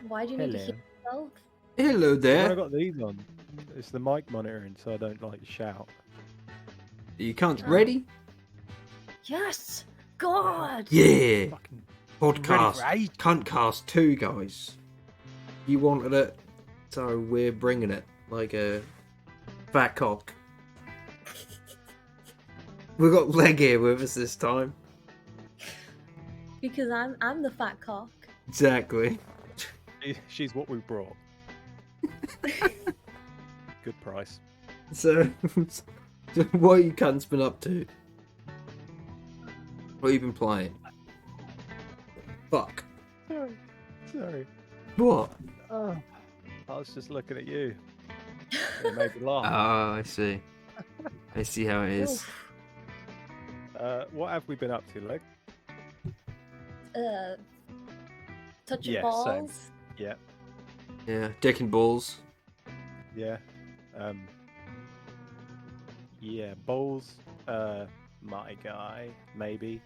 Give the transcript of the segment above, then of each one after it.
Why do you need to Hello. hear yourself? Hello When I there. got these on, it's the mic monitoring, so I don't like shout. You can't Oh. ready? Yes! God! Yeah. Fucking Podcast. ready for Kahunt Cast 2, guys. You wanted it, so we're bringing it like a fat cock. We got Leg here with us this time. Because I'm the fat cock. Exactly. She's what we brought. Good price. So what you cunts been up to? What you been playing? Fuck. Sorry. What? Oh, I was just looking at you. It made me laugh. Ah, I see. I see how it is. Oof. What have we been up to, Leg? Touching Yeah, balls. same. Yeah, Yeah, dick and balls. yeah. Yeah, bowls. My guy, maybe.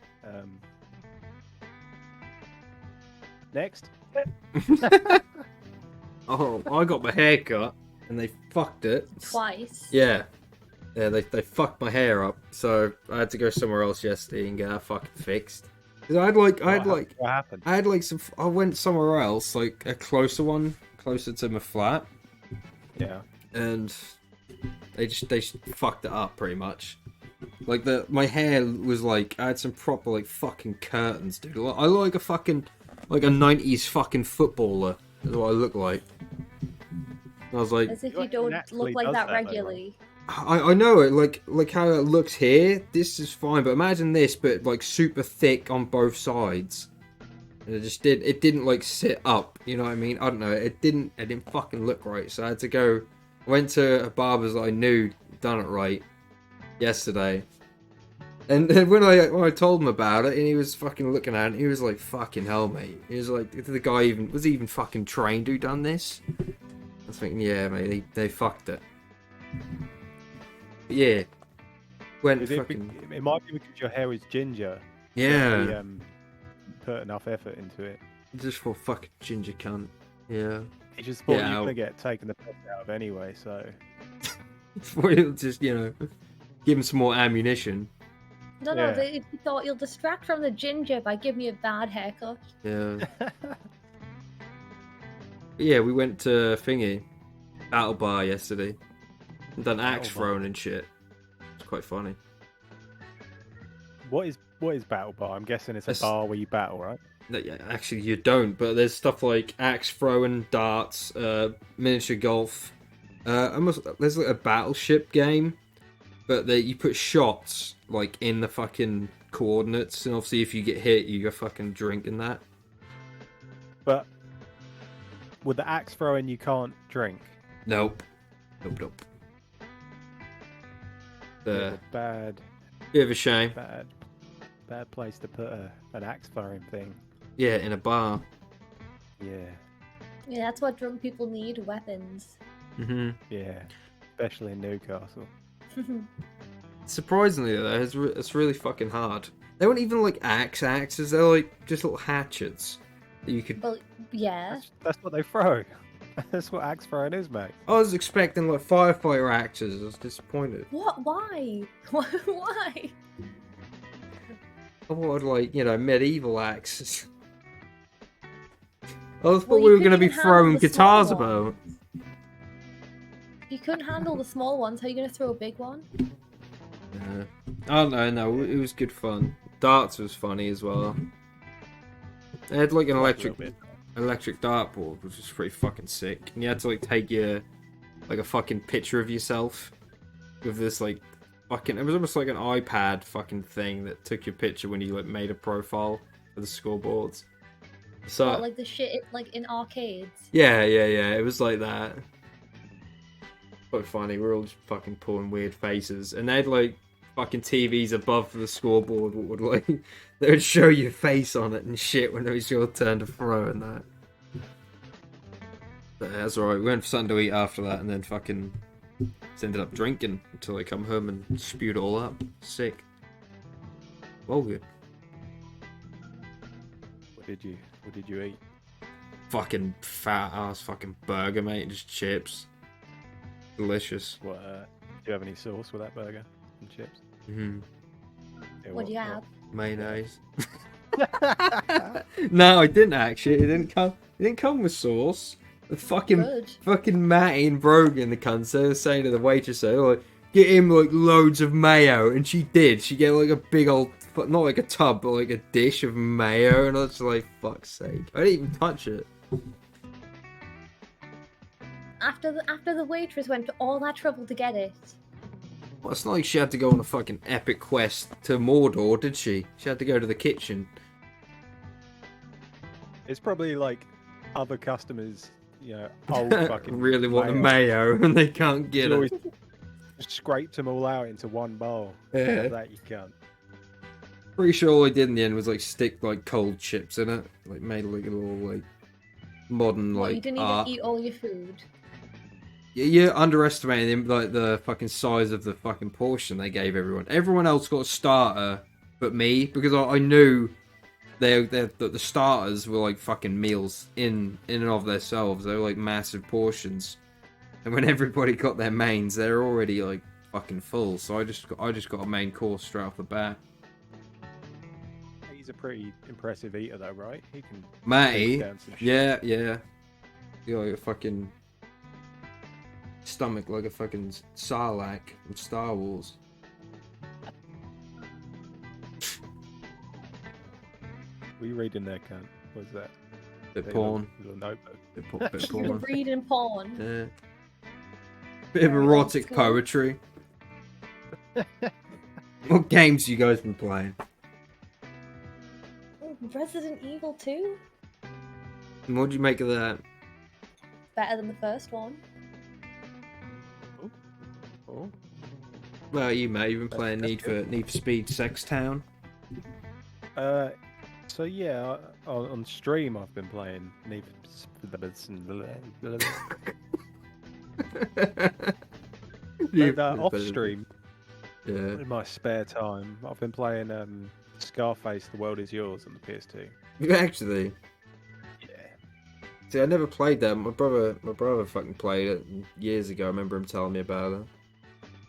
Next. Oh, I got my hair cut and they fucked it. Twice. Yeah. Yeah, they fucked my hair up, so I had to go somewhere else yesterday and get that fucking fixed. 'Cause What happened? I had like some. I went somewhere else, like a closer one, closer to my flat, Yeah. and they just fucked it up pretty much. Like my hair was like I had some proper like fucking curtains, dude. I look like a fucking like a 90s fucking footballer. Is what I look like. I was like, As if You you don't naturally look like does that that, though, right? regularly. I know it, like how it looks here. This is fine, but imagine this, but like super thick on both sides. And it didn't like sit up. You know what I mean? I don't know. It didn't fucking look right. So I had to go. I went to a barber's that I knew done it right yesterday. And then when I told him about it, and he was fucking looking at it, he was like, "Fucking hell, mate." He was like, "The guy was he even fucking trained who done this?" I was thinking, "Yeah, mate, they fucked it." But yeah, went It might be because your hair is ginger. yeah, So we, put enough effort into it. just for fucking ginger cunt. Yeah, You just thought Yeah, you were I'll- gonna get taken the piss out of anyway. So we'll just give him some more ammunition. No, Yeah. they thought you'll distract from the ginger by giving me a bad haircut. Yeah, but yeah, we went to Thingy Battle Bar yesterday. And done axe Battle Bar. throwing and shit. It's quite funny. what is battle bar? I'm guessing it's a It's- bar where you battle, right? No, yeah, actually, you don't. But there's stuff like axe throwing, darts, miniature golf. There's like a battleship game, but you put shots like in the fucking coordinates, and obviously if you get hit, you go fucking drink in that. But with the axe throwing, you can't drink. Nope. Bit of a bad Bit of a shame. bad place to put an axe throwing thing. Yeah, in a bar. Yeah, Yeah, that's what drunk people need, weapons. yeah. Especially in Newcastle. Surprisingly, though, it's really fucking hard. They weren't even like axes. They're like just little hatchets that you could. Well, yeah. That's what they throw. That's what axe throwing is, mate. I was expecting like firefighter axes. I was disappointed. What? Why? Why? I wanted like medieval axes. I thought Well, we you were going to couldn't be even throwing handle the small guitars about. ones. You couldn't handle the small ones. How are you gonna throw a big one? Yeah. Oh no, it was good fun. Darts was funny as well. They had like an A electric little dartboard, which was pretty fucking sick. And you had to like take a fucking picture of yourself with this like fucking. It was almost like an iPad fucking thing that took your picture when you like made a profile for the scoreboards. So What, like the shit like in arcades? yeah. It was like that. Quite funny. We're all just fucking pulling weird faces, and they had like fucking TVs above the scoreboard. What would like they would show your face on it and shit when it was your turn to throw and that. But that's alright. We went for something to eat after that, and then fucking just ended up drinking until I come home and spewed it all up. Sick. Well, good. What did you eat? fucking fat ass fucking burger, mate. Just chips. Delicious. What? Do you have any sauce with that burger and chips? Mm-hmm. Yeah, What do you have? Mayonnaise. No, I didn't actually. It didn't come. It didn't come with sauce. The Good. fucking Matty and Brogan, the cunts, they were saying to the waitress, like, get him like loads of mayo, and she did. She gave like a big old, not like a tub, but like a dish of mayo, and I was like, fuck's sake, I didn't even touch it. After the waitress went to all that trouble to get it. Well, it's not like she had to go on a fucking epic quest to Mordor, did she? She had to go to the kitchen. It's probably like other customers, you know, old fucking really want the mayo, and they can't get You it. always scraped them all out into one bowl. Yeah. That you can't. Pretty sure all I did in the end was like stick like cold chips in it, like made like a little like modern What, like you didn't art. even eat all your food? You're underestimating like the fucking size of the fucking portion they gave everyone. Everyone else got a starter, but me, because I knew the starters were like fucking meals in and of themselves. They were like massive portions, and when everybody got their mains, they're already like fucking full. So I just got a main course straight off the bat. He's a pretty impressive eater, though, right? He can. Matty, down some shit. yeah. You got like a fucking stomach like a fucking Sarlacc from Star Wars. What are you reading there, cunt? What's that? Bit That porn. Little notebook. Bit You're porn. reading porn. Yeah. Bit of Very erotic old school. poetry. What games you guys been playing? Ooh, Resident Evil 2? And what'd you make of that? Better than the first one. Oh. Well, you mate, you've been playing Need for Speed Sex Town. So yeah, on stream I've been playing Need off stream Yeah. in my spare time. I've been playing Scarface: The World Is Yours on the PS2. You actually. Yeah. See, I never played that. My brother fucking played it years ago. I remember him telling me about it.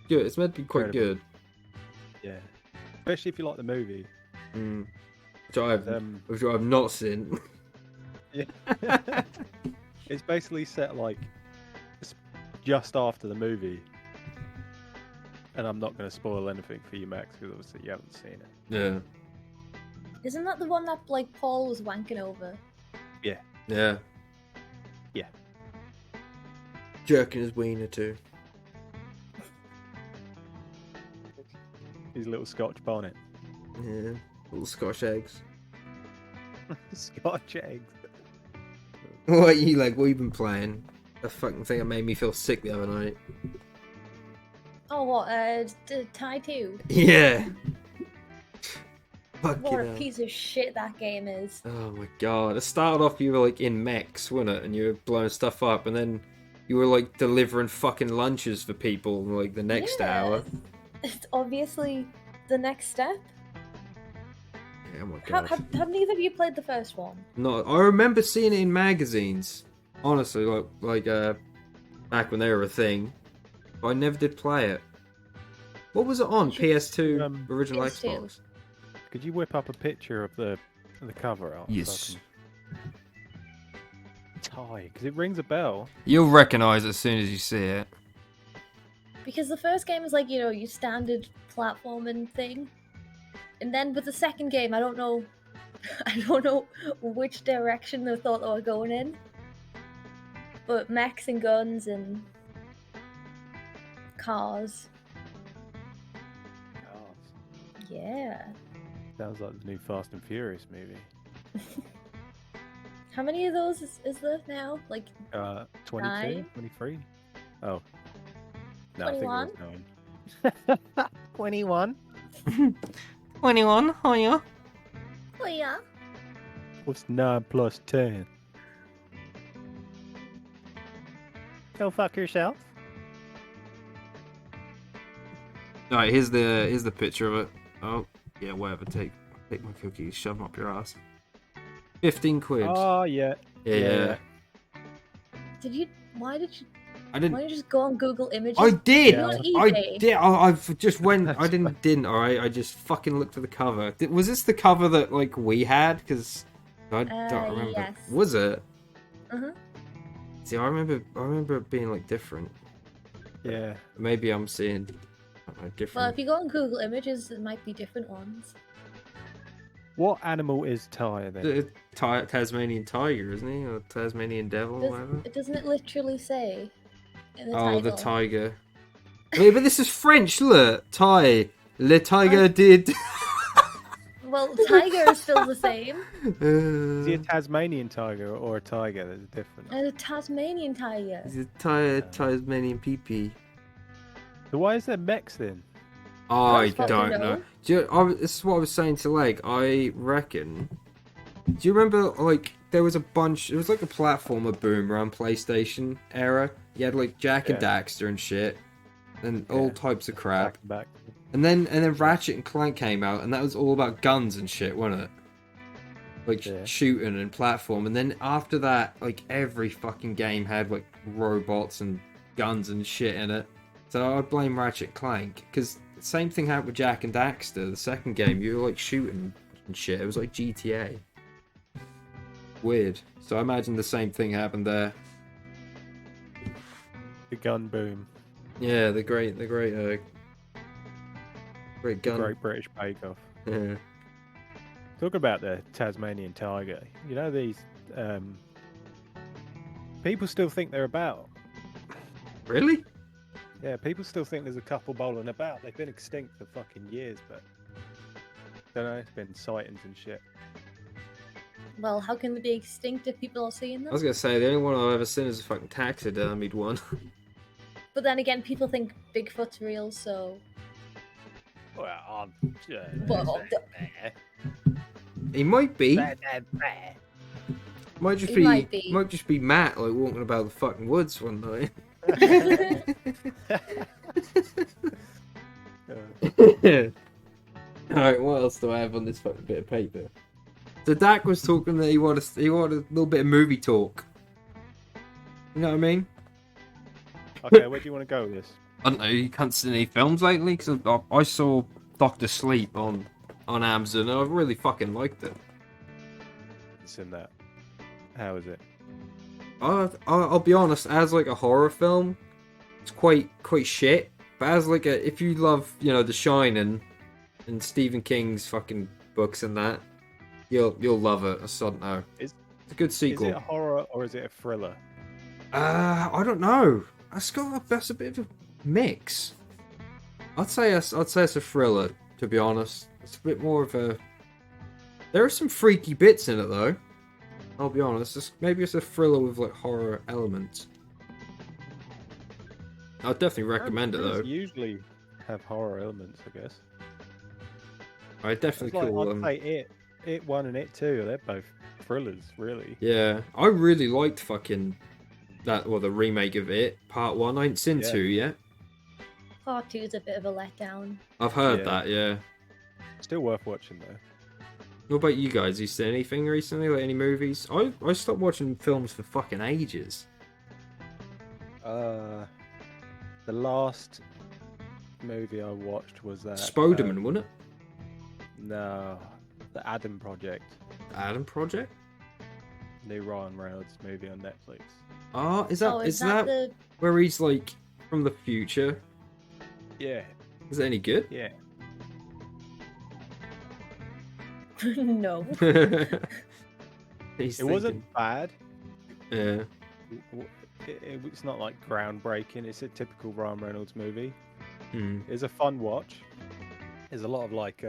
Good. It's meant to be quite Incredible. good. Yeah. Especially if you like the movie. Mm. Which Um, I've not seen. Yeah. It's basically set like just after the movie. And I'm not going to spoil anything for you, Max, because obviously you haven't seen it. Yeah. Isn't that the one that like Paul was wanking over? Yeah. Yeah. Jerking his wiener too. His little Scotch bonnet. Yeah. Little Scotch eggs. Scotch eggs. What you like? What you been playing? The fucking thing that made me feel sick the other night. Oh, what? Tie 2? Yeah. Fucking What a hell. piece of shit that game is. Oh my god. It started off you were like in mechs, wasn't it? And you were blowing stuff up, and then you were like delivering fucking lunches for people in like the next Yeah. hour. It's obviously the next step. Yeah, oh my god. Have neither of you played the first one? No, I remember seeing it in magazines. Honestly, like back when they were a thing. But I never did play it. What was it on? PS2 original PS2. Xbox. Could you whip up a picture of the cover art? Yes. Tie, because it rings a bell. You'll recognise it as soon as you see it. Because the first game is like, you know, your standard platforming thing. And then with the second game, I don't know which direction they thought they were going in. But mechs and guns and cars. Yeah. Sounds like the new Fast and Furious movie. How many of those is there now? Like 22, Nine? 23? Oh. No, 21? I think it was 9. 21? 21, are you? oh yeah. What's 9 plus 10? Go fuck yourself. Alright, here's the picture of it. Oh, yeah, whatever. Take my cookies, shove them up your ass. 15 quid. Oh, yeah. Yeah. Did you? Why did you? I Why didn't. don't you just go on Google Images? I did. You're on I eBay. did. I've just went. I That's didn't. All right. I just fucking looked at the cover. Was this the cover that like we had? Because I don't remember. Yes. Was it? Uh-huh. See, I remember it being like different. Yeah. Maybe I'm seeing I don't know, Well, different. if you go on Google Images, it might be different ones. What animal is Ty then? Tasmanian tiger, isn't he? Or Tasmanian devil, or whatever. Doesn't it literally say in the Oh, title? the tiger. Wait, but this is French. Look, Thai. Le tiger did. Well, tiger is still the same. Is he a Tasmanian tiger or a tiger? There's a difference. And a Tasmanian tiger. He's a Tasmanian pee-pee. So why is there mechs then? I That's what don't we know. know. This is what I was saying to Leg. I reckon. Do you remember, like, there was a bunch. It was like a platformer boom around PlayStation era. You had like Jack and Daxter and shit, and all types of crap. Back. And then Ratchet and Clank came out, and that was all about guns and shit, wasn't it? Like shooting and platform. And then after that, like every fucking game had like robots and guns and shit in it. So I blame Ratchet and Clank, because the same thing happened with Jack and Daxter. The second game, you were like shooting and shit. It was like GTA. Weird. So I imagine the same thing happened there. The gun boom. Yeah, the great gun. Great British Bake Off. Yeah. Talk about the Tasmanian tiger. You know these people still think they're about. Really? Yeah, people still think there's a couple bowling about. They've been extinct for fucking years, but don't know. It's been sightings and shit. Well, how can they be extinct if people are seeing I them? was gonna say the only one I've ever seen is a fucking taxidermied one. But then again, people think Bigfoot's real, so... Well, Well, He might be. Might just be. might be. Might just be Matt like walking about the fucking woods one night. Alright, what else do I have on this fucking bit of paper? So Dak was talking that he wanted a little bit of movie talk. You know what I mean? Okay, where do you want to go with this? I don't know, you can't see any films lately? Because I saw Doctor Sleep on Amazon and I really fucking liked it. It's in that. How is it? I'll be honest, as like a horror film, it's quite shit. But as like if you love, you know, The Shining and Stephen King's fucking books and that, you'll love it. I don't know. It's a good sequel. Is it a horror or is it a thriller? I don't know. That's a bit of a mix. I'd say it's a thriller, to be honest. It's a bit more of a. There are some freaky bits in it though. I'll be honest. Maybe it's a thriller with like horror elements. I'd definitely recommend it though. Thrillers usually have horror elements, I guess. I definitely It's like, call I'd them. say It 1 and It 2, they're both thrillers, really. Yeah, I really liked fucking that, or the remake of It, Part 1. I ain't seen 2 yet. Part 2 is a bit of a letdown. I've heard Yeah. that, yeah. Still worth watching, though. What about you guys? You seen anything recently? Like any movies? I stopped watching films for fucking ages. The last movie I watched was that... Spoderman, wasn't it? No, The Adam Project. Adam Project? New Ryan Reynolds movie on Netflix. Oh, is that is that the... where he's like from the future? Yeah, Is it any good? yeah. No. He's It wasn't bad. Yeah. It's not like groundbreaking. It's a typical Ryan Reynolds movie. Hmm. It's a fun watch. There's a lot of like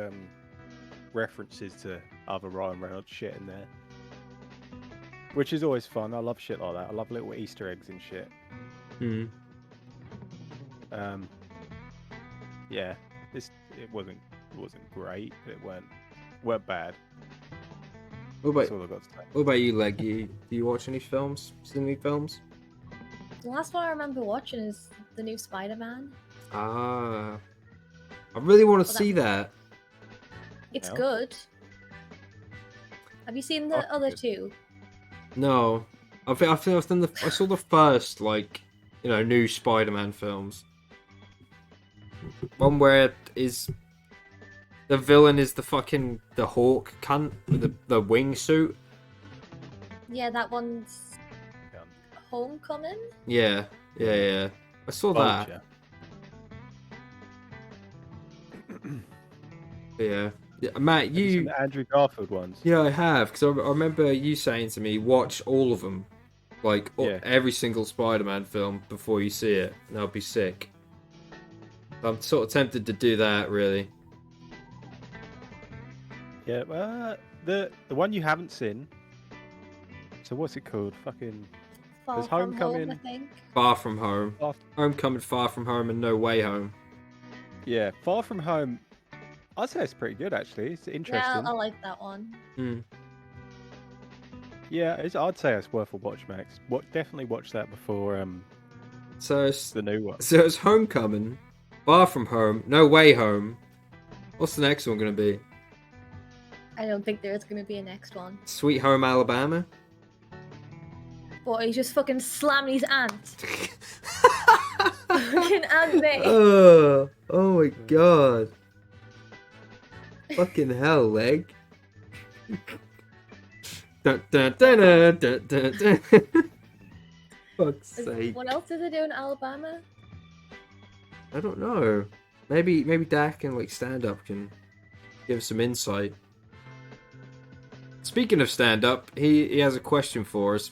references to other Ryan Reynolds shit in there, which is always fun. I love shit like that. I love little Easter eggs and shit. Hmm. Yeah, it wasn't great, but it weren't bad. What That's about all I got to say. what about you, Leg? Do you watch any films? See any films? The last one I remember watching is the new Spider-Man. Ah, I really want to Well, see that. It's No. good. Have you seen the Oh, other good. two? No, I think I saw the first new Spider-Man films. One where the villain is the Hawk cunt with the wingsuit. Yeah, that one's Homecoming. Yeah. I saw that. Vulture. Yeah. Matt, Have you seen the Andrew Garfield ones? Yeah, I have, because I remember you saying to me, watch all of them. Every single Spider-Man film before you see it, and I'll be sick. I'm sort of tempted to do that, really. Yeah, the one you haven't seen. So what's it called? Fucking. Far There's From Homecoming. Home, I think. Far From Home. Homecoming, Far From Home, and No Way Home. Yeah, Far From Home. I'd say it's pretty good, actually. It's interesting. Yeah, I like that one. Yeah, I'd say it's worth a watch, Max. Definitely watch that before So it's the new one. So it's Homecoming, Far From Home, No Way Home. What's the next one going to be? I don't think there's going to be a next one. Sweet Home Alabama? Boy, he's just fucking slamming his aunt. Fucking Aunt May. Oh my god. Fucking hell, leg. Dun, dun, dun, dun, dun, dun, dun. Fuck's sake. What else do they do in Alabama? I don't know. Maybe Dak and stand up can give us some insight. Speaking of stand up, he has a question for us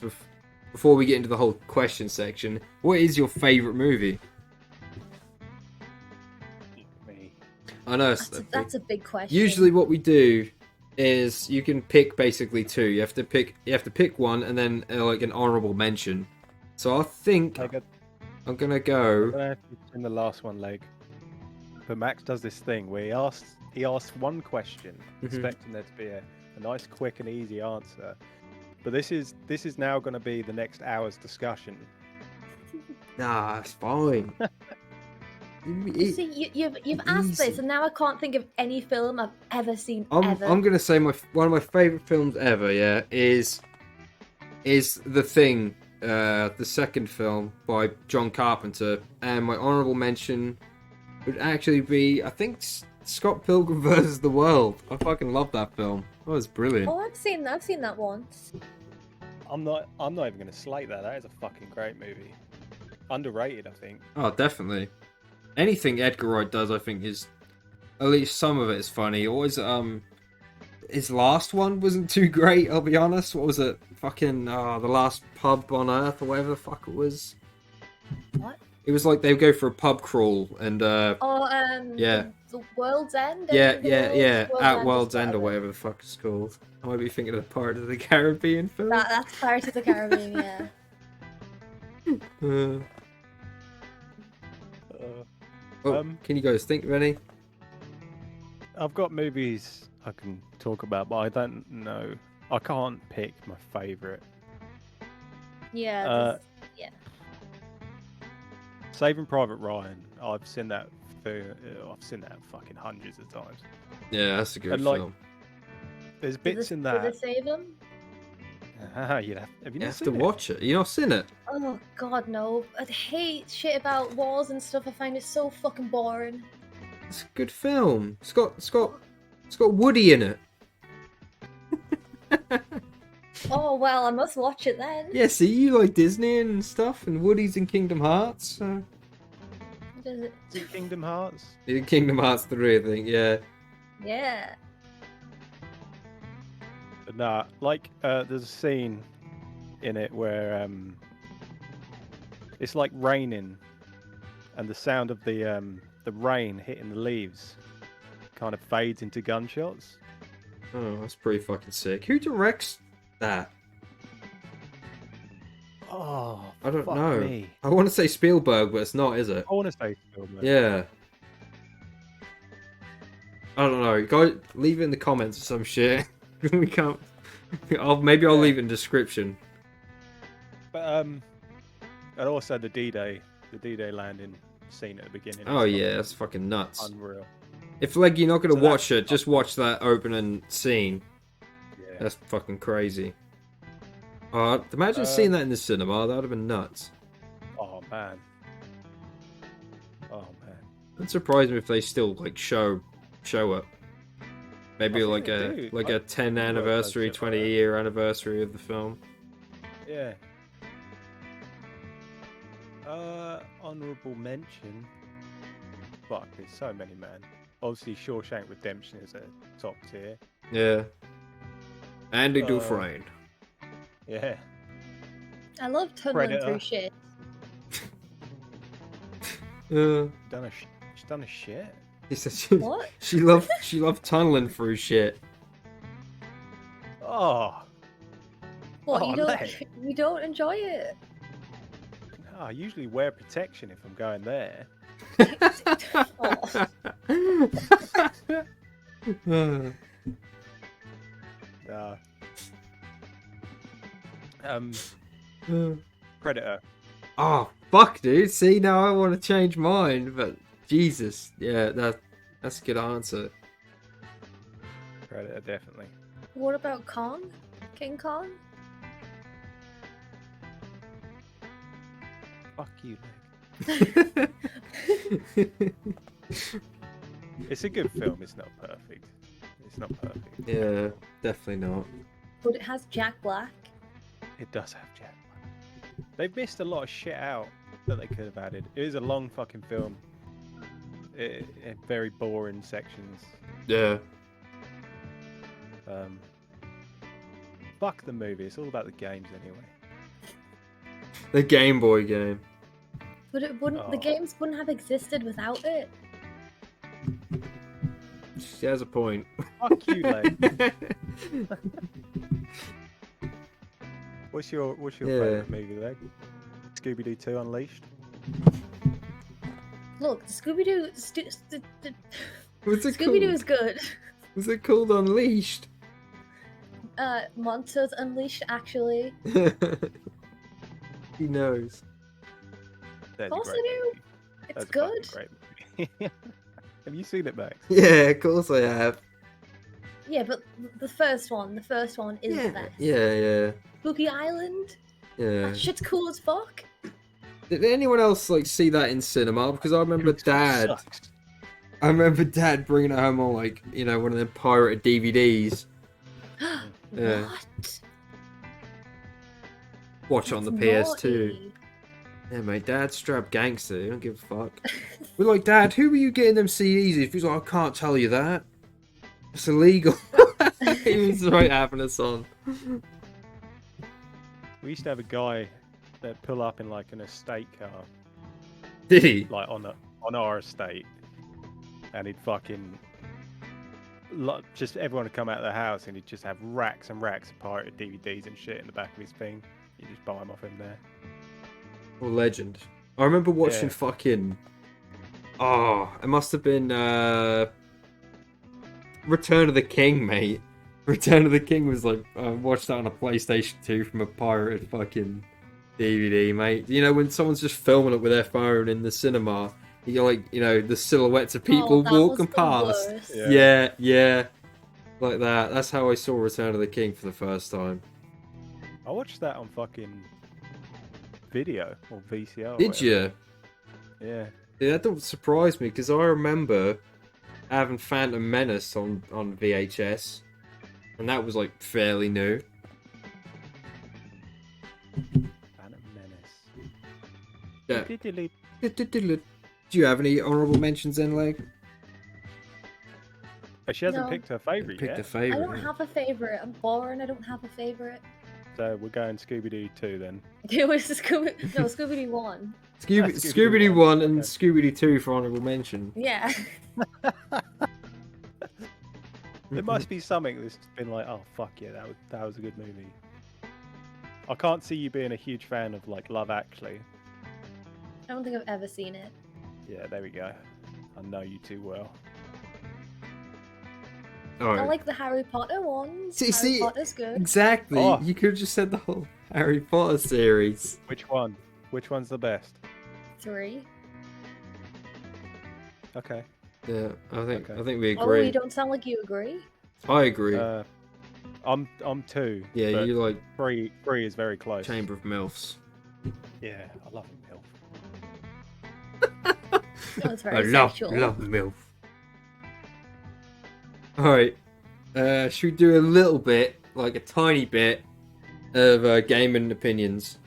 before we get into the whole question section. What is your favourite movie? Me. I know That's a big question. Usually what we do is you can pick basically two. You have to pick one and then an honourable mention. So I think I'm gonna go. In the last one, leg. But Max does this thing where he asks one question, expecting there to be a nice, quick, and easy answer. But this is now going to be the next hour's discussion. Nah, it's fine. See, you've asked this, and now I can't think of any film I've ever seen. I'm gonna say one of my favourite films ever. Yeah, is The Thing, the second film by John Carpenter, and my honourable mention would actually be, I think, Scott Pilgrim vs. the World. I fucking love that film. That was brilliant. Oh, I've seen that once. I'm not even going to slate that. That is a fucking great movie. Underrated, I think. Oh, definitely. Anything Edgar Wright does, I think, is at least some of it is funny. Or his last one wasn't too great. I'll be honest. What was it? Fucking The Last Pub on Earth or whatever the fuck it was. What? It was like they would go for a pub crawl and yeah, the World's End. At World's End or whatever the fuck it's called. I might be thinking of the Pirates of the Caribbean film. That's Pirates of the Caribbean, yeah. Can you guys think of any? I've got movies I can talk about, but I don't know. I can't pick my favourite. Yeah. Saving Private Ryan. I've seen that fucking hundreds of times. Yeah, that's a good And, film. There's bits in that. Did they save him? Have you You not have seen to it? watch it. You not seen it? Oh god, no. I hate shit about wars and stuff. I find it so fucking boring. It's a good film. It's got Woody in it. Oh well, I must watch it then. Yeah, see, you like Disney and stuff, and Woody's in Kingdom Hearts. So. Does it? Is it Kingdom Hearts? In Kingdom Hearts 3, I think. Yeah. Yeah. But nah, there's a scene in it where it's like raining, and the sound of the rain hitting the leaves kind of fades into gunshots. Oh, that's pretty fucking sick. Who directs that? Oh, I don't fuck know. me. I want to say Spielberg, but it's not, is it? I want to say Spielberg. Yeah. I don't know. Go leave it in the comments or some shit. We can't. I'll leave it in the description. But and also the D-Day landing scene at the beginning. Oh yeah, that's fucking nuts. Unreal. If you're not gonna So watch it, just watch that opening scene. Yeah. That's fucking crazy. Imagine seeing that in the cinema. That would have been nuts. Oh man. Oh man. It'd surprise me if they still like show it. Maybe I like think a they do. like a 10 I think they anniversary, shit like 20-year anniversary of the film. Yeah. Honorable mention. Fuck, there's so many, man. Obviously, Shawshank Redemption is a top tier. Yeah. Andy Dufresne. Yeah. I love tunneling Predator. through shit. She's done a shit. He said What? she loved tunneling through shit. Oh. What, Oh, you don't enjoy it? No, I usually wear protection if I'm going there. Oh. Predator. Oh fuck, dude! See, now I want to change mine, but Jesus, yeah, that's a good answer. Predator, definitely. What about Kong? King Kong? Fuck you, Meg. It's a good film. It's not perfect. It's not perfect. Yeah, definitely not. But it has Jack Black. It does have Jack Black. They've missed a lot of shit out that they could have added. It is a long fucking film. Very boring sections. Yeah. Fuck the movie. It's all about the games anyway. The Game Boy game. But it wouldn't. The Oh. games wouldn't have existed without it. She has a point. Fuck you, Leg. What's your favourite movie, Leg? Scooby-Doo 2 Unleashed? Look, Scooby-Doo. What's it Scooby-Doo called? is good. Was it called Unleashed? Monsters Unleashed, actually. He knows. That's Of course a I great do. movie. It's That's a good. fucking great movie. Have you seen it, Max? Yeah, of course I have. Yeah, but the first one is the best. Yeah. Spooky Island. Yeah. That shit's cool as fuck. Did anyone else like see that in cinema? Because I remember Dad. Sucks. I remember Dad bringing it home on like one of them pirated DVDs. Yeah. What? Watch on the That's PS2. naughty. Yeah, mate. Dad's straight gangster. He don't give a fuck. We're like, Dad, who were you getting them CDs? If he's like, I can't tell you that. It's illegal. He was right having us on. We used to have a guy that pull up in like an estate car, Did he? like on our estate, and he'd fucking just everyone would come out of the house, and he'd just have racks and racks of pirated DVDs and shit in the back of his thing. You just buy them off him there. Well, legend. I remember watching Yeah. fucking. Oh, it must have been Return of the King, mate. Return of the King was like I watched that on a PlayStation 2 from a pirated fucking DVD, mate. You know when someone's just filming it with their phone in the cinema, you get like the silhouettes of people that walking was the past. worst. Yeah, like that. That's how I saw Return of the King for the first time. I watched that on fucking video or VCR. or Did whatever. you? Yeah. Yeah, that don't surprise me because I remember having Phantom Menace on VHS, and that was like fairly new. Phantom Menace. Yeah. Diddly. Do you have any honorable mentions then, Leg? She hasn't No. picked her favourite Picked yet, a I favorite. don't have a favorite. I'm boring. I don't have a favorite. so we're going Scooby-Doo 2 then. It was Scooby-Doo 1. Scooby-Doo Scooby-Doo 1 and okay. Scooby-Doo 2 for honorable mention. Yeah. There must be something that's been like, oh fuck yeah, that was a good movie. I can't see you being a huge fan of like Love Actually. I don't think I've ever seen it. Yeah, there we go. I know you too well. I Alright. like the Harry Potter ones. See- Harry see- Potter's good. Exactly. Oh. You could have just said the whole Harry Potter series. Which one? Which one's the best? 3. Okay. Yeah, I think Okay. we Oh, agree. you don't sound like you agree. I agree. I I'm 2. Yeah, but you like 3 is very close. Chamber of MILFs. Yeah, I love it, MILF. That's very sexual. love MILF. Alright. Should we do a little bit, like a tiny bit, of gaming opinions?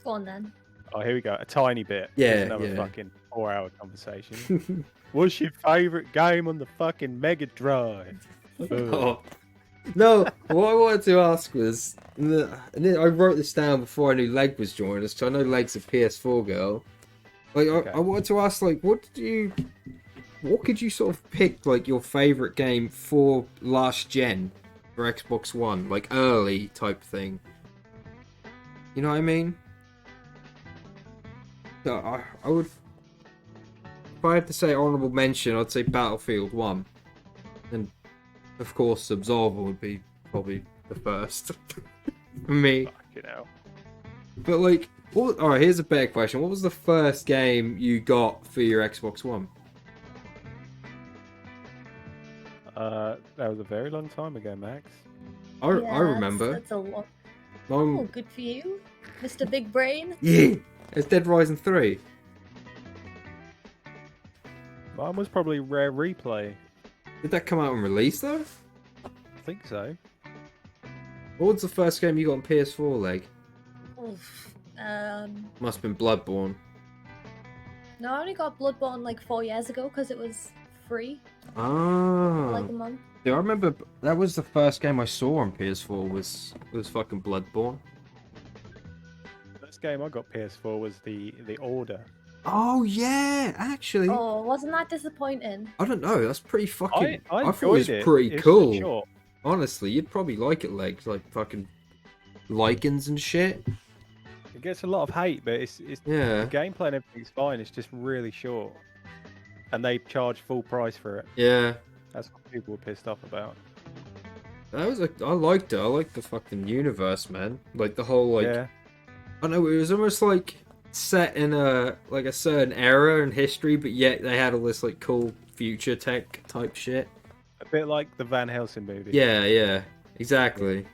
Go on then. Oh, here we go. A tiny bit. Yeah, Here's another yeah. fucking 4-hour conversation. What's your favourite game on the fucking Mega Drive? Oh. No, what I wanted to ask was, and I wrote this down before I knew Leg was joining us, so I know Leg's a PS4 girl. Like, I wanted to ask, like, what could you sort of pick, like, your favourite game for last gen for Xbox One, like early type thing? You know what I mean? I would, if I had to say honourable mention, I'd say Battlefield 1. And, of course, Absolver would be probably the first for me. Fucking hell. But, like, alright, here's a better question. What was the first game you got for your Xbox One? That was a very long time ago, Max. I remember. That's a lot. Mine- Oh, good for you, Mr. Big Brain. Yeah! It's Dead Rising 3. Mine was probably Rare Replay. Did that come out and release, though? I think so. What was the first game you got on PS4, Leg? Oof. Must have been Bloodborne. No, I only got Bloodborne like 4 years ago because it was free for Ah. like a month. Yeah, I remember that was the first game I saw on PS4 was fucking Bloodborne. First game I got PS4 was the Order. Oh yeah, actually. Oh, wasn't that disappointing? I don't know, that's pretty fucking I thought it was enjoyed it. pretty It was cool. short. Honestly, you'd probably like it, Legs, like fucking lichens and shit. It gets a lot of hate, but it's Yeah. the gameplay and everything's fine. It's just really short, and they charge full price for it. Yeah. That's what people were pissed off about. That was I liked it. I liked the fucking universe, man. Like the whole like Yeah, I don't know, it was almost like set in a certain era in history, but yet they had all this like cool future tech type shit. a bit like the Van Helsing movie. Yeah, yeah. Exactly.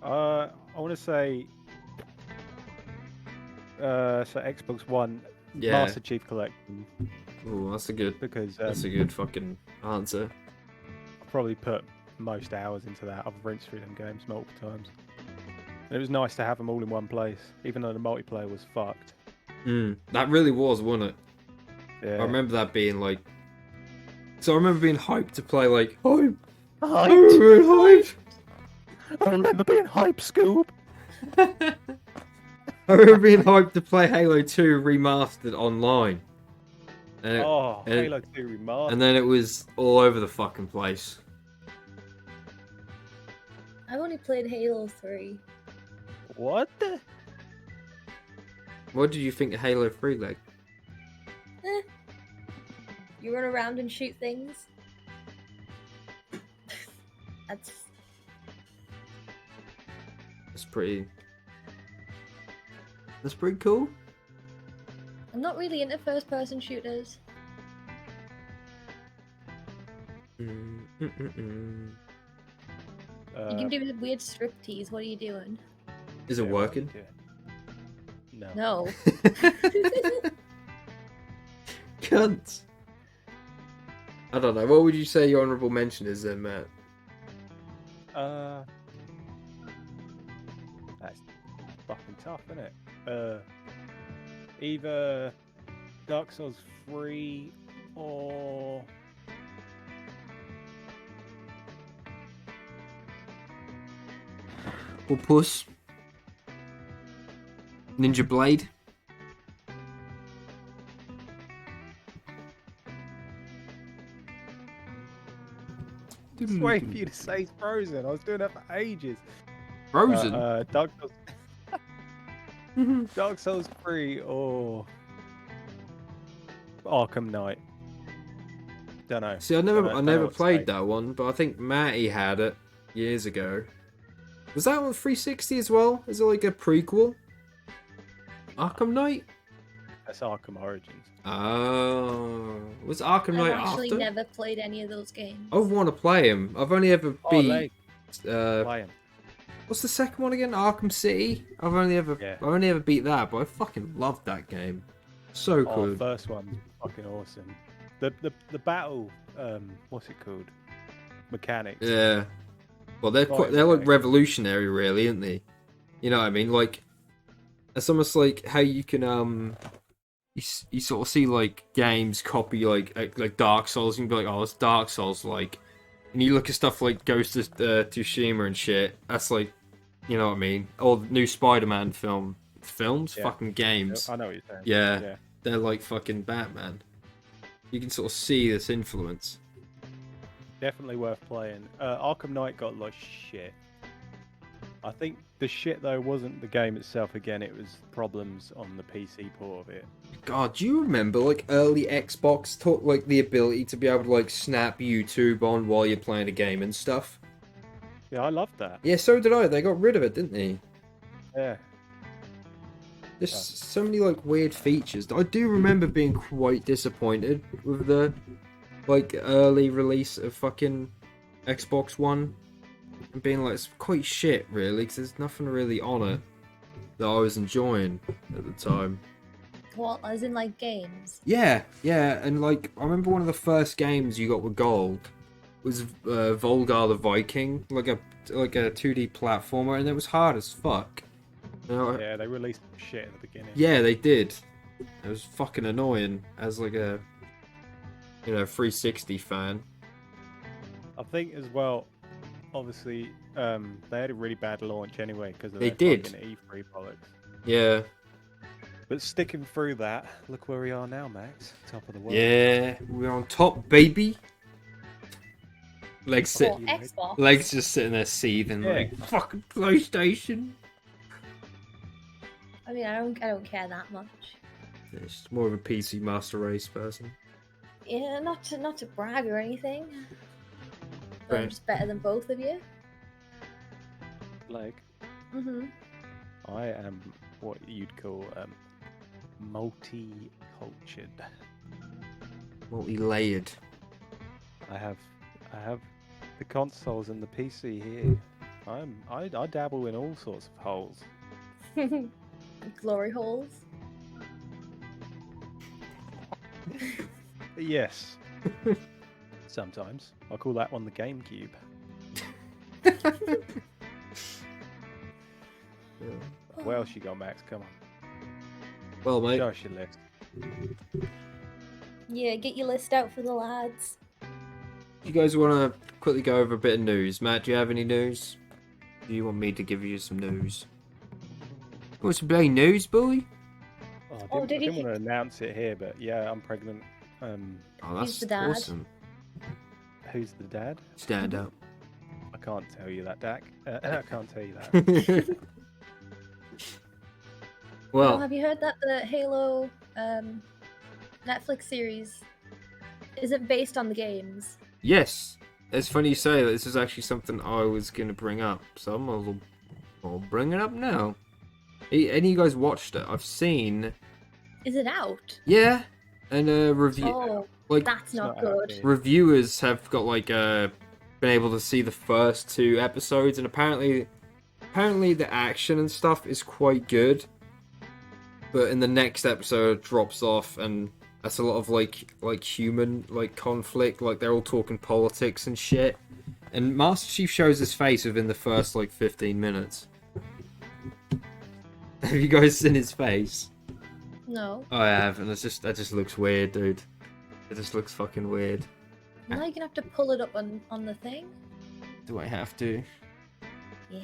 I want to say, so Xbox One, Yeah. Master Chief Collection, Oh, that's a good because that's a good fucking answer. I probably put most hours into that. I've rinsed through them games multiple times. And it was nice to have them all in one place, even though the multiplayer was fucked. That really was, wasn't it? Yeah. I remember that being like. So I remember being hyped to play like hype. Hyped. I remember being hype, Scoob. I remember being hyped to play Halo 2 remastered online. And Halo 2 remastered. and then it was all over the fucking place. I've only played Halo 3. What the? What did you think of Halo 3, Leg? You run around and shoot things. That's That's pretty cool. I'm not really into first-person shooters. Mm, mm, mm, mm. You can do weird striptease. What are you doing? Is it working? No. No. Cunt. I don't know. What would you say your honourable mention is then, Matt? That's fucking tough, isn't it? Either Dark Souls 3 or Or Puss? Ninja Blade? just waiting for you to say Frozen. I was doing that for ages. Frozen? Dark Souls. Dark Souls 3 or Arkham Knight. Don't know. See, I never played that one, but I think Matty had it years ago. Was that on 360 as well? Is it like a prequel? Arkham Knight? That's Arkham Origins. Oh, was Arkham I've Knight actually after? never played any of those games. I want to play him. I've only ever Oh, beat. play 'em. What's the second one again? Arkham City. I've only ever beat that, but I fucking loved that game. So Oh, good. first one's fucking awesome. The battle, what's it called? Mechanics. Yeah. Well, they're like revolutionary, really, aren't they? You know what I mean? Like, it's almost like how you can you sort of see like games copy like Dark Souls and be like, oh, it's Dark Souls like, and you look at stuff like Ghost of Tsushima and shit. That's like, you know what I mean? Or the new Spider-Man films, Yeah. fucking games. I know what you're saying. Yeah, they're like fucking Batman. You can sort of see this influence. Definitely worth playing. Arkham Knight got like shit. I think the shit though wasn't the game itself. Again, it was problems on the PC port of it. God, do you remember like early Xbox taught like the ability to be able to like snap YouTube on while you're playing a game and stuff? Yeah, I loved that. Yeah, so did I. They got rid of it, didn't they? Yeah. There's so many like weird features. I do remember being quite disappointed with the like early release of fucking Xbox One and being like, it's quite shit, really, because there's nothing really on it that I was enjoying at the time. What, as in like games? Yeah, and like I remember one of the first games you got with gold was Volgar the Viking, like a 2D platformer, and it was hard as fuck. You know, Yeah, they released shit at the beginning. yeah, they did. It was fucking annoying as like a 360 fan. I think as well, obviously, they had a really bad launch anyway because of They their did. fucking E3 bollocks. Yeah. But sticking through that, look where we are now, Max. Top of the world. Yeah, we're on top, baby. Legs Or sit, Xbox? legs just sitting there seething like fucking PlayStation. I mean, I don't care that much. It's more of a PC Master Race person. Yeah, not to brag or anything. But I'm Right. just better than both of you. Like, Mhm. I am what you'd call multi-cultured. Multi-layered. I have the consoles and the PC here. I dabble in all sorts of holes. Glory holes. Yes. Sometimes. I call that one the GameCube. What else you got, Max? Come on. Well, mate, Show us your list. Yeah, get your list out for the lads. you guys want to quickly go over a bit of news? Matt, do you have any news? Do you want me to give you some news? You want some bloody news, boy? I didn't want to announce it here, but yeah, I'm pregnant. Oh, Who's that's the dad? awesome. Who's the dad? Stand up. I can't tell you that, Dak. I can't tell you that. Oh, Well, have you heard that the Halo Netflix series isn't based on the games? yes. It's funny you say that. This is actually something I was going to bring up, so I'll bring it up now. Any of you guys watched it? I've seen. Is it out? Yeah, and review Oh, like that's not not out good. yet. reviewers have got like been able to see the first 2 episodes, and apparently the action and stuff is quite good, but in the next episode it drops off, and that's a lot of like human like conflict, like they're all talking politics and shit, and Master Chief shows his face within the first like 15 minutes. Have you guys seen his face? No. I have, and that just looks weird, dude. It just looks fucking weird. Now you're gonna have to pull it up on the thing. Do I have to? Yeah.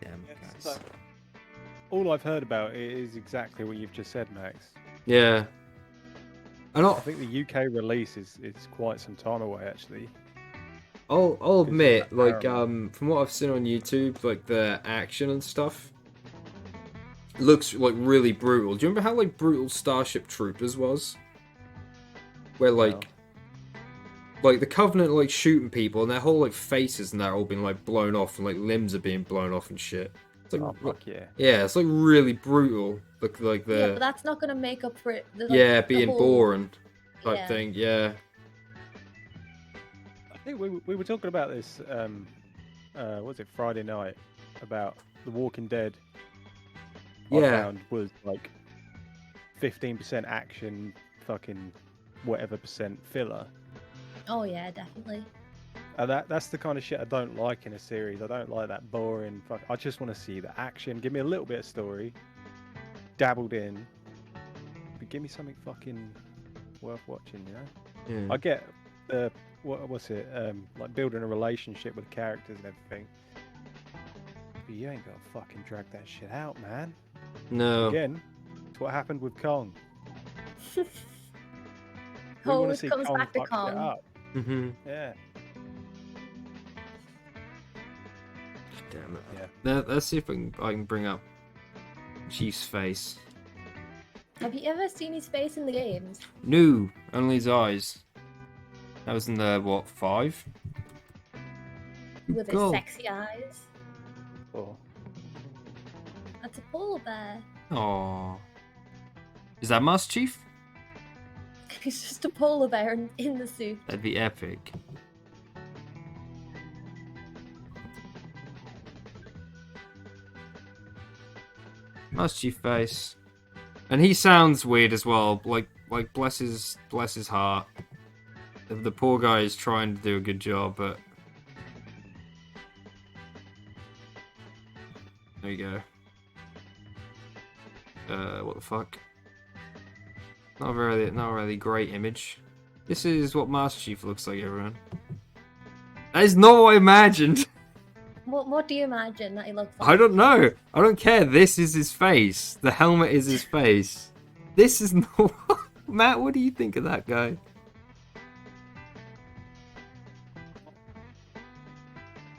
Damn, Yes, guys. so all I've heard about it is exactly what you've just said, Max. Yeah. I think the UK release is quite some time away, actually. I'll admit, like, Paramount. from what I've seen on YouTube, like the action and stuff looks like really brutal. Do you remember how like brutal Starship Troopers was? Where like the Covenant like shooting people and their whole like faces and that are all being like blown off and like limbs are being blown off and shit. It's like, Oh fuck yeah. yeah, it's like really brutal. Like the Yeah, but that's not gonna make up for it. yeah, The being whole, boring type yeah. thing. Yeah. I think we were talking about this. What was it, Friday night, about The Walking Dead. I Yeah. found was like 15% action, fucking whatever percent filler. Oh yeah, definitely. And that's the kind of shit I don't like in a series. I don't like that boring. I just want to see the action. Give me a little bit of story, dabbled in, but give me something fucking worth watching. You know. Yeah. I get what's it like building a relationship with characters and everything. But you ain't gotta fucking drag that shit out, man. No. Again, it's what happened with Kong. We want to Always see comes Kong back to fuck shit Kong. up. Mm-hmm. Yeah. Damn it. Yeah. Let's see if I can bring up Chief's face. Have you ever seen his face in the games? No, only his eyes. That was in the what 5? With his God. sexy eyes. Or That's a polar bear. Aww. Is that Master Chief? He's just a polar bear in the suit. That'd be epic. Master Chief face. And he sounds weird as well. Like bless his heart. The poor guy is trying to do a good job, but there you go. What the fuck? Not a really great image. This is what Master Chief looks like, everyone. That is not what I imagined. What do you imagine that he looks like? I don't know. I don't care. This is his face. The helmet is his face. This is not. Matt, what do you think of that guy?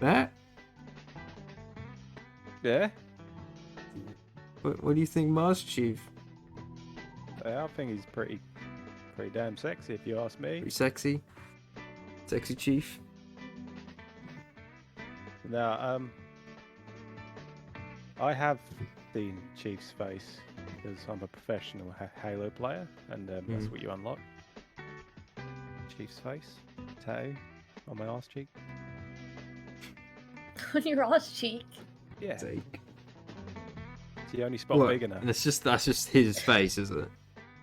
Matt? yeah, What do you think, Master Chief? I think he's pretty damn sexy if you ask me. Pretty sexy? Sexy Chief? Now, I have seen Chief's face because I'm a professional Halo player, and that's what you unlock. Chief's face, tattoo on my arse cheek. On your ass cheek. Yeah, Take. it's the only spot Look, big enough. and that's just his face, isn't it?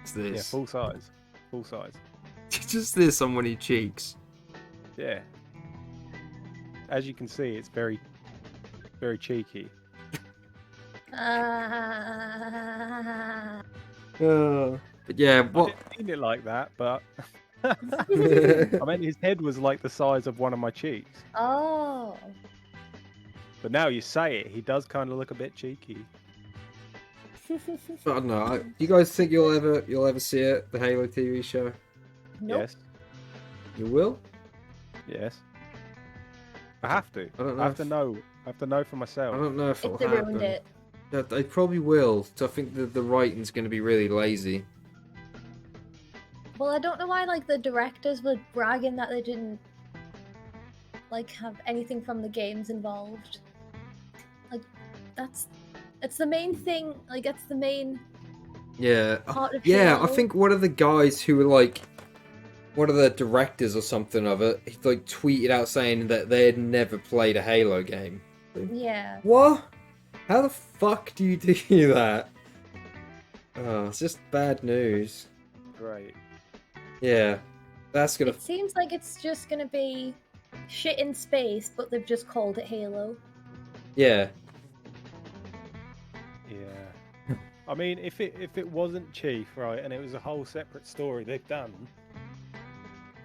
It's Yeah, this. full size, full size. Just this on one of your cheeks. Yeah. As you can see, it's very cheeky. But yeah, I what? didn't mean it like that, but I meant his head was like the size of one of my cheeks. Oh. But now you say it, he does kind of look a bit cheeky. I don't know. Do you guys think you'll ever see it? The Halo TV show? Nope. Yes, You will? yes. I have to. I don't know I have if- to know. I have to know for I myself. don't know if it'll If they happen. ruined it. Yeah, they probably will. So I think the writing's going to be really lazy. Well, I don't know why like the directors were bragging that they didn't like have anything from the games involved. Like it's the main thing, like that's the main Yeah. part of Yeah, I Halo. think one of the guys who were like one of the directors or something of it, he like tweeted out saying that they had never played a Halo game. Yeah. What? How the fuck do you do that? Oh, it's just bad news. Great. Yeah. That's gonna It seems like it's just gonna be shit in space, but they've just called it Halo. yeah. Yeah. I mean, if it wasn't Chief, right, and it was a whole separate story they've done,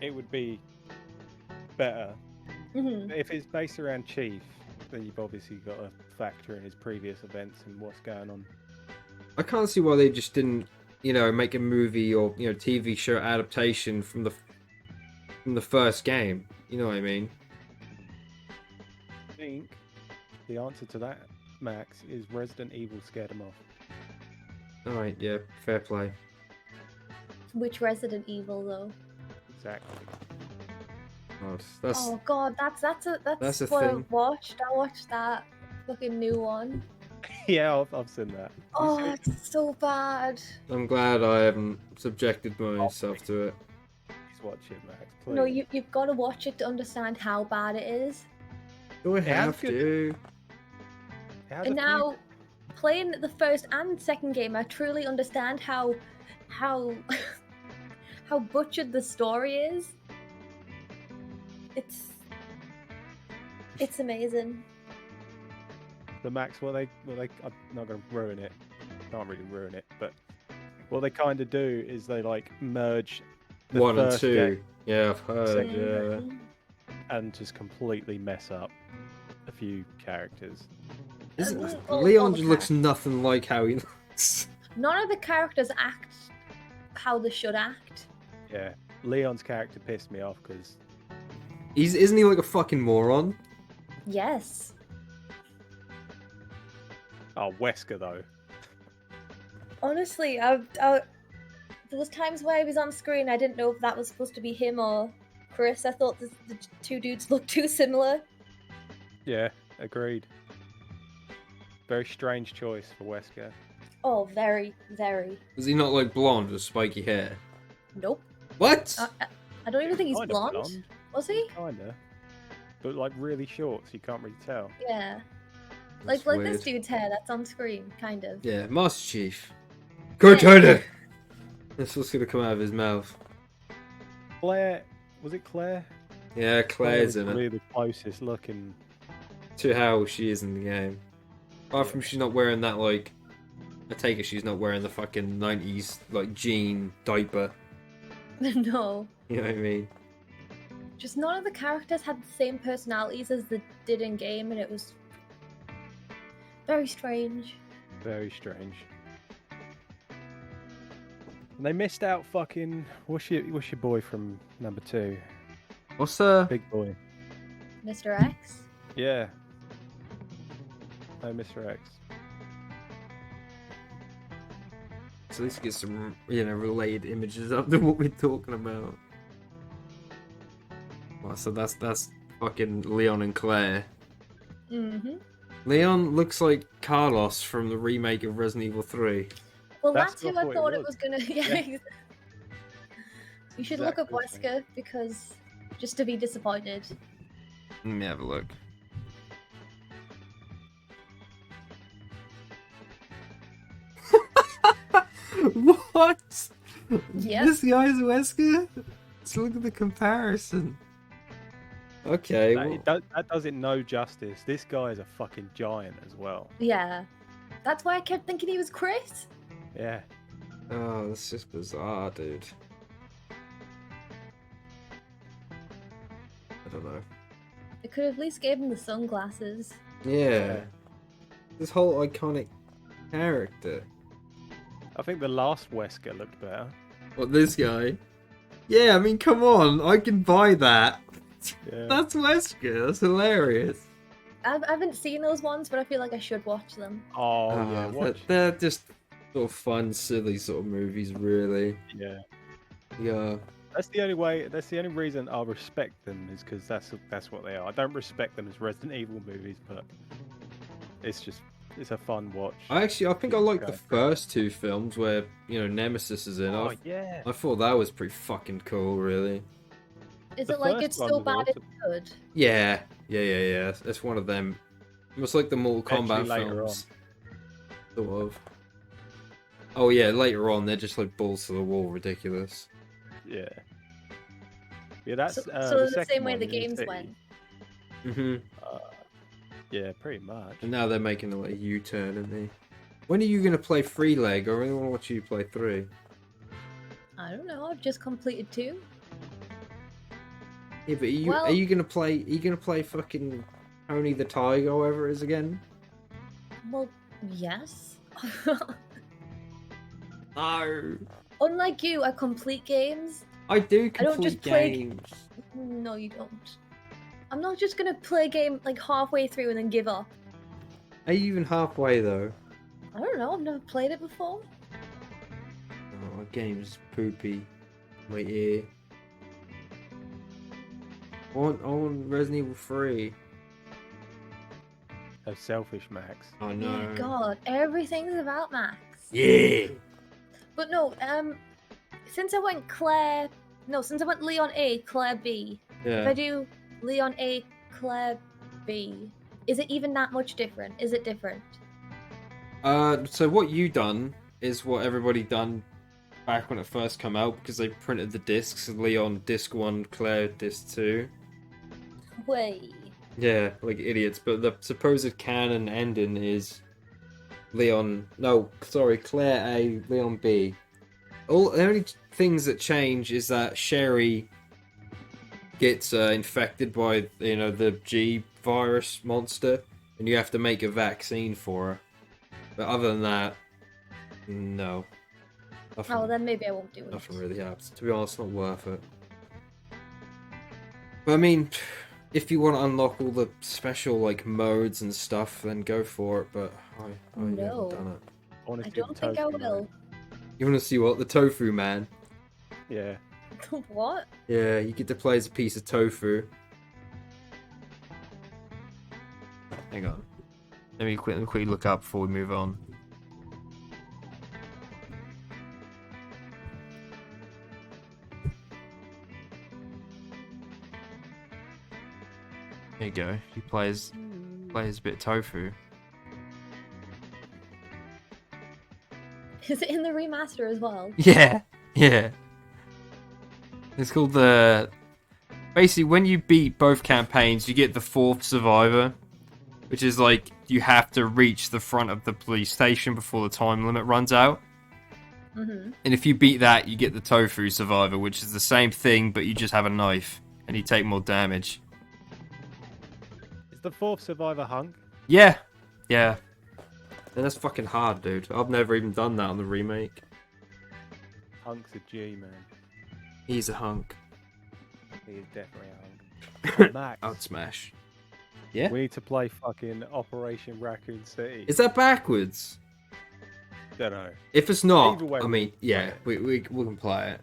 it would be better. Hmm. If it's based around Chief, then you've obviously got to factor in his previous events and what's going on. I can't see why they just didn't, make a movie or, TV show adaptation from the first game. You know what I mean? I think the answer to that, Max, is Resident Evil scared him off. Alright, yeah, fair play. Which Resident Evil though? Exactly. Oh, that's Oh god, that's That's a what thing. I watched. I watched that fucking new one. Yeah, I've seen that. Oh, You see it? it's so bad. I'm glad I haven't subjected myself to it. Please watch it, Max. Please. No, you've got to watch it to understand how bad it is. Do I It has have good- to? It has And a few- now, playing the first and second game, I truly understand how how butchered the story is. It's amazing. the Max, what they, I'm not going to ruin it. Can't really ruin it, but what they kind of do is they like merge the 1 and first 2. game Yeah, I've heard. Second Yeah. Mhm. and just completely mess up a few characters. Isn't All Leon the just looks characters. nothing like how he looks. None of the characters act how they should act. Yeah, Leon's character pissed me off because Isn't he like a fucking moron? Yes. Wesker though. Honestly, there was times where he was on screen. I didn't know if that was supposed to be him or Chris. I thought the two dudes looked too similar. Yeah, agreed. Very strange choice for Wesker. Oh, very, very. Is he not like blonde with spiky hair? Nope. What? I don't even think he's Kinda blonde. Was he? Kinda, but like really short, so you can't really tell. Yeah. That's Like weird. this dude's hair that's on screen, kind of. Yeah, Master Chief. Cortana! That's what's gonna come out of his mouth. Claire, was it Claire? Yeah, Claire's was in probably it. the closest looking. To how she is in the game. Apart from she's not wearing that, like... I take it she's not wearing the fucking 90s, like, jean diaper. No. You know what I mean? Just none of the characters had the same personalities as they did in game, and it was very strange. Very strange. And they missed out fucking. What's your boy from number 2? What's Big boy. Mr. X? Yeah. No, Mr. X. So let's get some, related images up to what we're talking about. Oh, so that's fucking Leon and Claire. Mm-hmm. Leon looks like Carlos from the remake of Resident Evil 3. Well, That's that's who what I it thought it was. was gonna. Yeah. You should look up Exactly the Wesker because just to be disappointed. Let me have a look. What? Yep. This guy's Wesker? Let's look at the comparison. Okay. That does it no justice. This guy is a fucking giant as well. Yeah. That's why I kept thinking he was Chris. Yeah. Oh, that's just bizarre, dude. I don't know. It could have at least gave him the sunglasses. Yeah. This whole iconic character. I think the last Wesker looked better. What, this guy? Yeah, I mean, come on. I can buy that. Yeah. That's Wesker. That's hilarious. I haven't seen those ones, but I feel like I should watch them. Oh yeah, Ah, watch. they're just sort of fun, silly sort of movies, really. Yeah. Yeah. That's the only way. That's the only reason I respect them is because that's what they are. I don't respect them as Resident Evil movies, but it's a fun watch. I think I like the Okay. first two films where, Nemesis is in. Oh yeah. I thought that was pretty fucking cool, really. Is The it like first it's one so was bad awesome. it's good? Yeah. It's one of them. It's like the Mortal Kombat Eventually later films. Sort of. Oh yeah, later on they're just like balls to the wall, ridiculous. Yeah. Yeah, that's So, the, so the second same way one the in games City. went. Yeah, pretty much. And now they're making a U-turn, aren't they? When are you gonna play 3 leg? I really want to watch you play 3. I don't know. I've just completed 2. Yeah, but Well- are you gonna play fucking Tony the Tiger, or whatever it is again? Well, yes. No. Unlike you, I complete games. I do I don't complete just play- games. No, you don't. I'm not just gonna play a game like halfway through and then give up. Are you even halfway though? I don't know. I've never played it before. Oh, my game's poopy. My ear. I want Resident Evil 3. Oh, selfish Max. Oh Yeah, no. God, everything's about Max. Yeah. But no, since I went Leon A, Claire B. If I Yeah. do Leon A, Claire B, is it even that much different? Is it different? So what you done is what everybody done back when it first come out, because they printed the discs. Leon disc 1, Claire disc 2. Wait. Yeah, like idiots. But the supposed canon ending is Leon. No, sorry, Claire A, Leon B. All the only things that change is that Sherry gets infected by the G virus monster, and you have to make a vaccine for her. But other than that, no. Nothing, Oh, then maybe I won't do it. nothing really happens. To be honest, not worth it. But I mean, if you want to unlock all the special like modes and stuff, then go for it. But I No. haven't done it. I want I to see don't the think I tofu will. man. You want to see what the tofu man? Yeah. What? Yeah, you get to play as a piece of tofu. Hang on. Let me quickly look up before we move on. There you go. He plays a bit of tofu. Is it in the remaster as well? Yeah, yeah. It's called the. Basically, when you beat both campaigns, you get the fourth survivor, which is like you have to reach the front of the police station before the time limit runs out. Mm-hmm. And if you beat that, you get the tofu survivor, which is the same thing, but you just have a knife and you take more damage. Is the fourth survivor Hunk? Yeah, yeah. And that's fucking hard, dude. I've never even done that on the remake. Hunk's a G, man. He's a hunk. He is definitely a hunk. Max, I'd smash. Yeah? we need to play fucking Operation Raccoon City. Is that backwards? Don't know. If it's not, Either way, I mean, yeah, we can play it.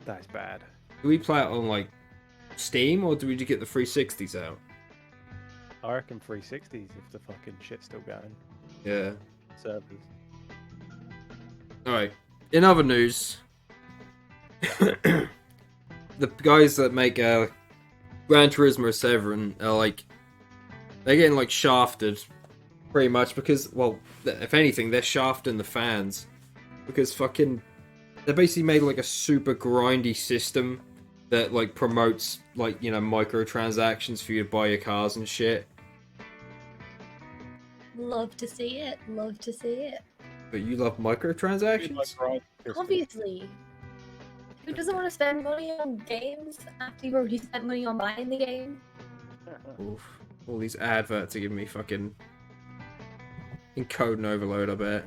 That's bad. Do we play it on, like, Steam, or do we just get the 360s out? I reckon 360s if the fucking shit's still going. Yeah. Servers. Alright. In other news, the guys that make Gran Turismo 7 are, like, they're getting, like, shafted, pretty much, because, well, if anything, they're shafting the fans. Because fucking, they basically made, like, a super grindy system that, like, promotes, like, microtransactions for you to buy your cars and shit. Love to see it. Love to see it. But you love microtransactions? Obviously. Who doesn't want to spend money on games after you've already spent money on buying the game? Oof. All these adverts are giving me fucking encode and overload, I bet.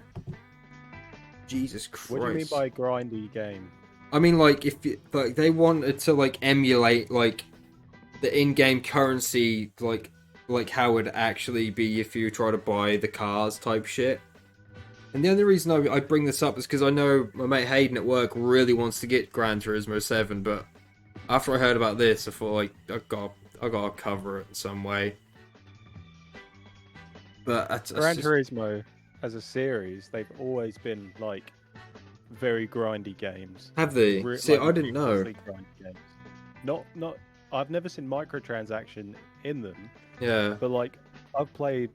Jesus Christ. What do you mean by grindy game? I mean, like, if like they wanted to like emulate like the in-game currency, like how it would actually be if you try to buy the cars type shit. And the only reason I bring this up is because I know my mate Hayden at work really wants to get Gran Turismo 7, but after I heard about this, I thought like I gotta cover it in some way. But Gran Turismo as a series, they've always been like very grindy games. Have they? See, I didn't know. ridiculously grindy games. Not. I've never seen microtransaction in them, Yeah. but like I played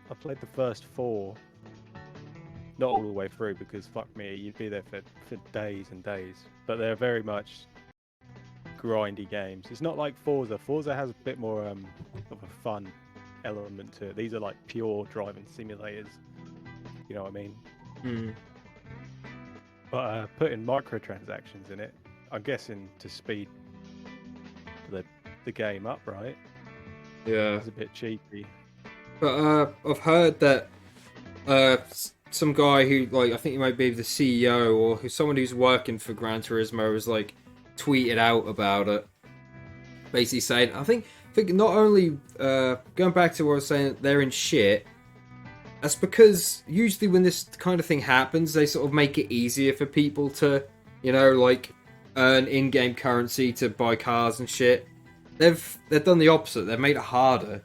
the first 4. Not all the way through because fuck me, you'd be there for days and days. But they're very much grindy games. It's not like Forza. Forza has a bit more of a fun element to it. These are like pure driving simulators. You know what I mean? Mm. But putting microtransactions in it, I'm guessing to speed the game up, right? Yeah. It's a bit cheapy. But I've heard that some guy who, like, I think he might be the CEO or someone who's working for Gran Turismo has like tweeted out about it, basically saying, I think not only going back to what I was saying, they're in shit. That's because usually when this kind of thing happens, they sort of make it easier for people to, like earn in-game currency to buy cars and shit. They've done the opposite. They've made it harder.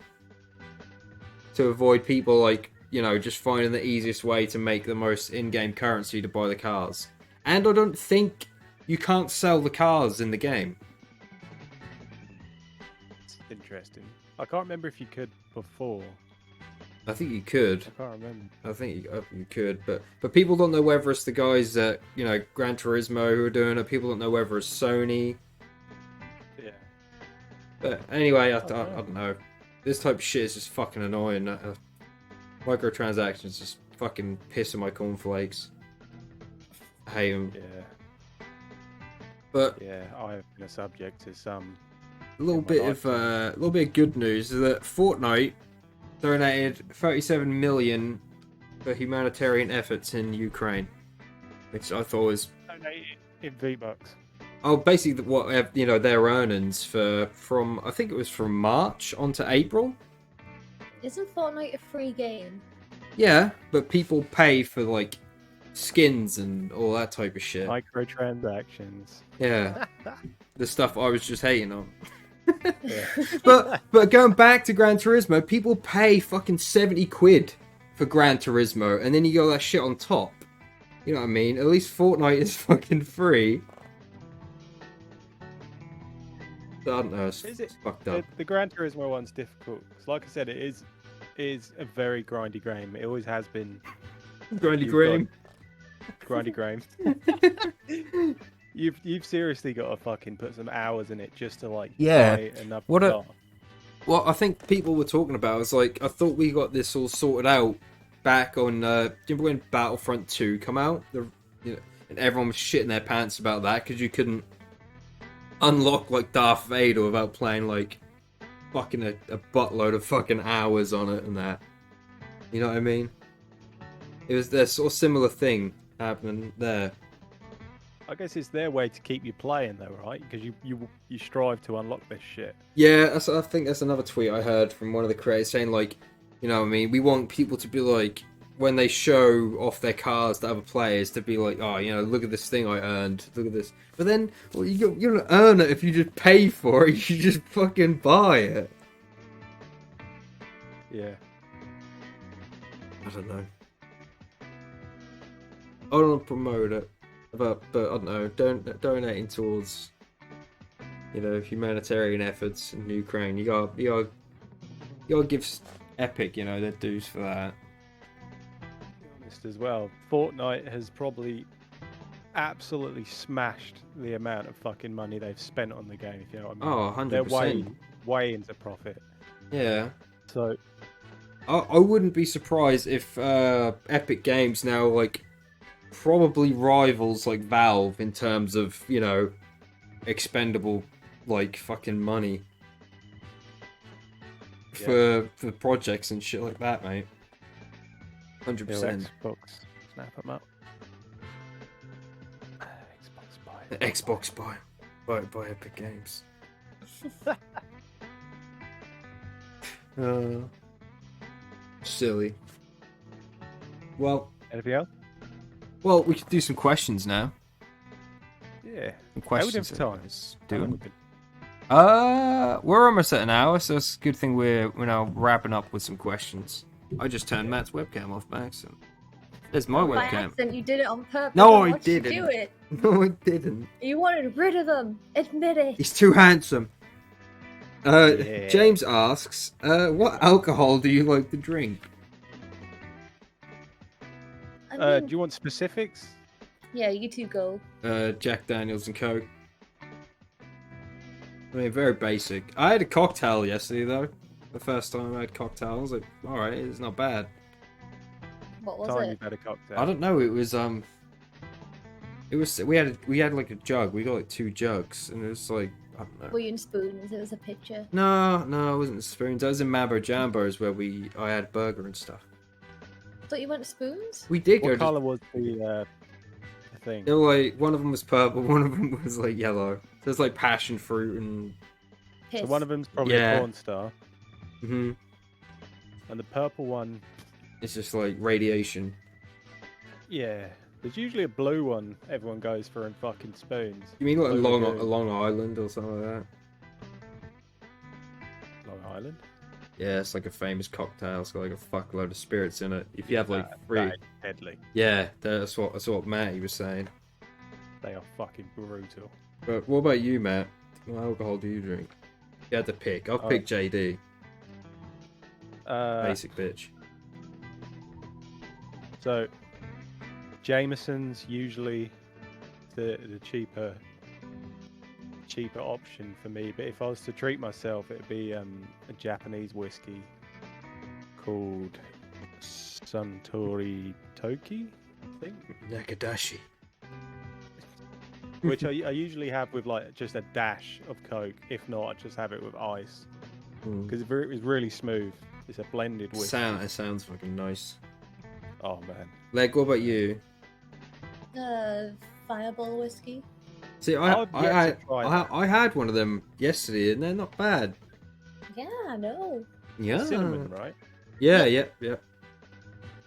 to avoid people like, you know, just finding the easiest way to make the most in-game currency to buy the cars. And I don't think you can't sell the cars in the game. It's interesting. I can't remember if you could before. I think you could. I can't remember. I think you could, but people don't know whether it's the guys at, you know, Gran Turismo who are doing it. People don't know whether it's Sony. Yeah. But anyway, I don't know. This type of shit is just fucking annoying. Microtransactions just fucking pissing my cornflakes. I hate them. Yeah. But Yeah, I have been a subject to some. a little bit of good news is that Fortnite donated 37 million for humanitarian efforts in Ukraine, which I thought was In V-Bucks. basically what, you know, their earnings from I think it was from March onto April. Isn't Fortnite a free game? Yeah, but people pay for like skins and all that type of shit. Microtransactions. Yeah, the stuff I was just hating on. Yeah. But going back to Gran Turismo, people pay fucking 70 quid for Gran Turismo, and then you got that shit on top. You know what I mean? At least Fortnite is fucking free. I don't know, it's fucked up. The Gran Turismo one's difficult. 'Cause like I said, it is a very grindy game. It always has been. Grindy Graham. Grindy game. You've seriously got to fucking put some hours in it just to like buy enough stuff. What I think people were talking about is like, I thought we got this all sorted out back on. Do you remember when Battlefront 2 come out? And everyone was shitting their pants about that because you couldn't unlock like Darth Vader without playing like fucking a buttload of fucking hours on it and that. You know what I mean? It was this sort of similar thing happening there. I guess it's their way to keep you playing, though, right? Because you strive to unlock this shit. Yeah, I think that's another tweet I heard from one of the creators saying, like, you know what I mean, we want people to be like, when they show off their cars to other players, to be like, oh, you know, look at this thing I earned, look at this. But then, well, you don't earn it if you just pay for it, you just fucking buy it. Yeah. I don't know. I don't want to promote it. But I don't know, donating towards, you know, humanitarian efforts in Ukraine. You gotta give Epic, you know, their dues for that. To be honest as well, Fortnite has probably absolutely smashed the amount of fucking money they've spent on the game. If you know what I mean. Oh, 100%. They're way into profit. Yeah. So I wouldn't be surprised if Epic Games now like probably rivals like Valve in terms of, you know, expendable like fucking money for projects and shit like that, mate. 100%. Xbox, snap them up. Xbox buy. Xbox by Epic Games. Silly. Well, anything else? Well, we could do some questions now. Yeah. Some questions. How we doing for time? We're almost at an hour, so it's a good thing we're now wrapping up with some questions. I just turned Matt's webcam off by accident. There's my By webcam. accident, you did it on purpose. No, Why I did you didn't. do it? No, I didn't. You wanted rid of him. Admit it. He's too handsome. Yeah. James asks, what alcohol do you like to drink? I mean, Do you want specifics? yeah, you two go. Jack Daniels and Coke. I mean, very basic. I had a cocktail yesterday, though. The first time I had cocktail, I was like, alright, it's not bad. What was Time it? you've had a cocktail. I don't know, it was we had like a jug. We got like 2 jugs, and it was like, I don't know. Were you in spoons? It was a picture. No, it wasn't spoons. I was in Mambo Jambos where I had burger and stuff. I thought you went to spoons? We did go What to. colour was the thing? They were like, one of them was purple, one of them was like yellow. There's like passion fruit and. Piss. So one of them's probably Yeah. a porn star, And and the purple one, it's just like radiation. yeah. There's usually a blue one everyone goes for in fucking spoons. You mean like a Blue Long Lagoon. Long Island or something like that? Long Island? Yeah, it's like a famous cocktail. It's got like a fuckload of spirits in it. If you have like That three, is deadly. yeah, that's what Matty was saying. They are fucking brutal. But what about you, Matt? What alcohol do you drink? You had to pick. I'll pick JD. Basic bitch. So, Jameson's usually the cheaper option for me. But if I was to treat myself, it'd be a Japanese whiskey called Suntory Toki, I think. Nakadashi. Which I usually have with like just a dash of Coke. If not, I just have it with ice because it was really smooth. It's a blended whiskey. It sounds fucking nice. Oh man. Leg, what about you? Fireball whiskey. See, I had one of them yesterday, and they're not bad. Yeah, I know. Yeah. Cinnamon, right? Yeah.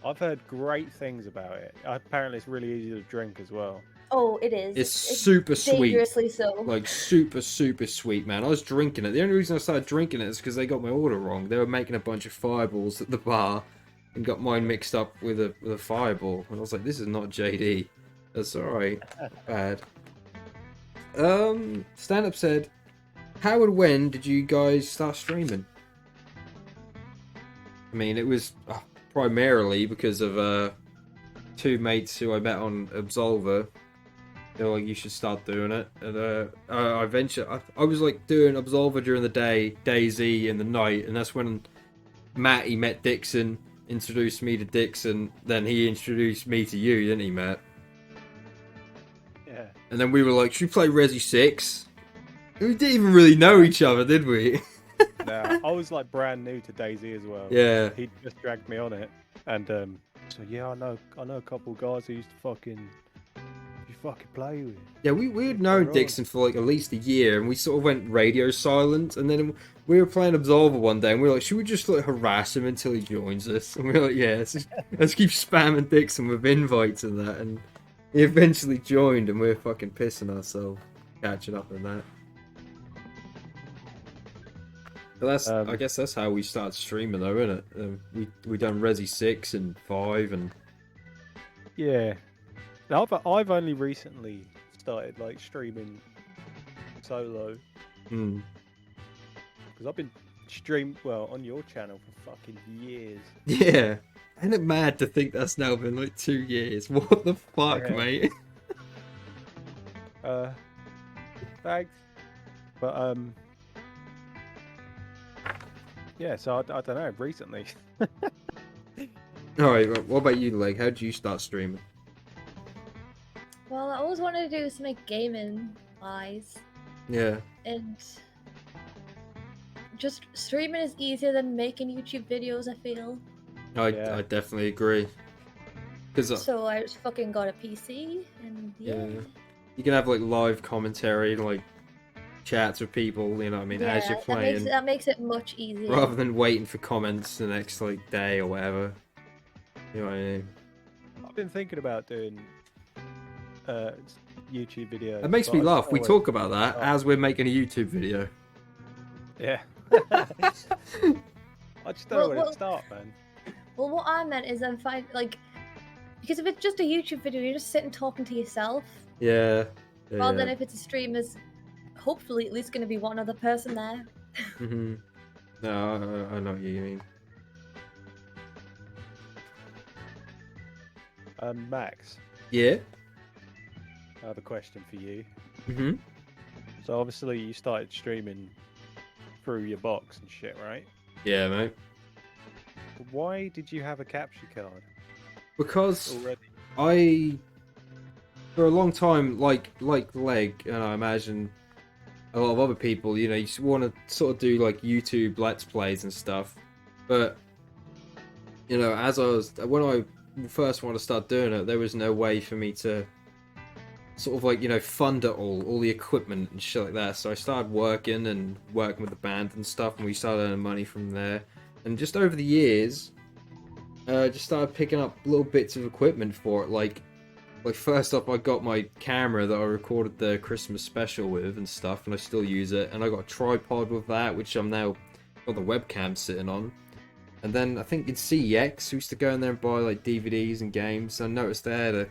I've heard great things about it. Apparently, it's really easy to drink as well. Oh, it is. It's super sweet. Dangerously so. Like super sweet, man. I was drinking it. The only reason I started drinking it is because they got my order wrong. They were making a bunch of fireballs at the bar and got mine mixed up with a fireball. And I was like, this is not JD. That's alright. Bad. Stand Up said, how and when did you guys start streaming? I mean, it was primarily because of two mates who I met on Absolver. They were like, you should start doing it. And I was like doing Absolver during the day, DayZ in the night, and that's when Matty met Dixon, introduced me to Dixon, then he introduced me to you, didn't he, Matt? Yeah. And then we were like, should we play Resi 6? We didn't even really know each other, did we? No, I was like brand new to DayZ as well. Yeah. He just dragged me on it, and so yeah, I know a couple of guys who used to fucking play with. Yeah, we had known Dixon for like at least a year, and we sort of went radio silent, and then we were playing Absolver one day, and we were like, should we just like harass him until he joins us? And we were like, yeah, let's keep spamming Dixon with invites and that, and he eventually joined, and we were fucking pissing ourselves catching up on that. But that's I guess that's how we started streaming though, isn't it? We done Resi 6 and 5 and yeah. Now I've only recently started like streaming solo because I've been on your channel for fucking years. Yeah, ain't it mad to think that's now been like 2 years? What the fuck, mate? Thanks, but yeah. So I don't know. Recently. All right. What about you, Leg? How did you start streaming? Well, I always wanted to do some like gaming wise. Yeah. And just streaming is easier than making YouTube videos, I feel. I definitely agree. So I just fucking got a PC and yeah. You can have like live commentary, like chats with people, you know what I mean, as you're playing. That makes it much easier. Rather than waiting for comments the next like day or whatever. You know what I mean? I've been thinking about doing YouTube videos. It makes me laugh. We talk about that as we're making a YouTube video. Yeah. I just don't know where to start, man. Well, what I meant is because if it's just a YouTube video, you're just sitting talking to yourself. Yeah. Rather than if it's a stream, there's hopefully at least going to be one other person there. Mm-hmm. No, I know what you mean. Max. Yeah? I have a question for you. Mm-hmm. So obviously you started streaming through your box and shit, right? Yeah, mate. Why did you have a capture card? Because already? for a long time, like Leg, and I imagine a lot of other people, you know, you want to sort of do like YouTube Let's Plays and stuff. But, you know, when I first wanted to start doing it, there was no way for me to sort of like, you know, fund it all the equipment and shit like that. So I started working with the band and stuff, and we started earning money from there. And just over the years, just started picking up little bits of equipment for it. Like first up, I got my camera that I recorded the Christmas special with and stuff, and I still use it. And I got a tripod with that, which I'm now got the webcam sitting on. And then I think in CEX, we used to go in there and buy like DVDs and games. I noticed they had a,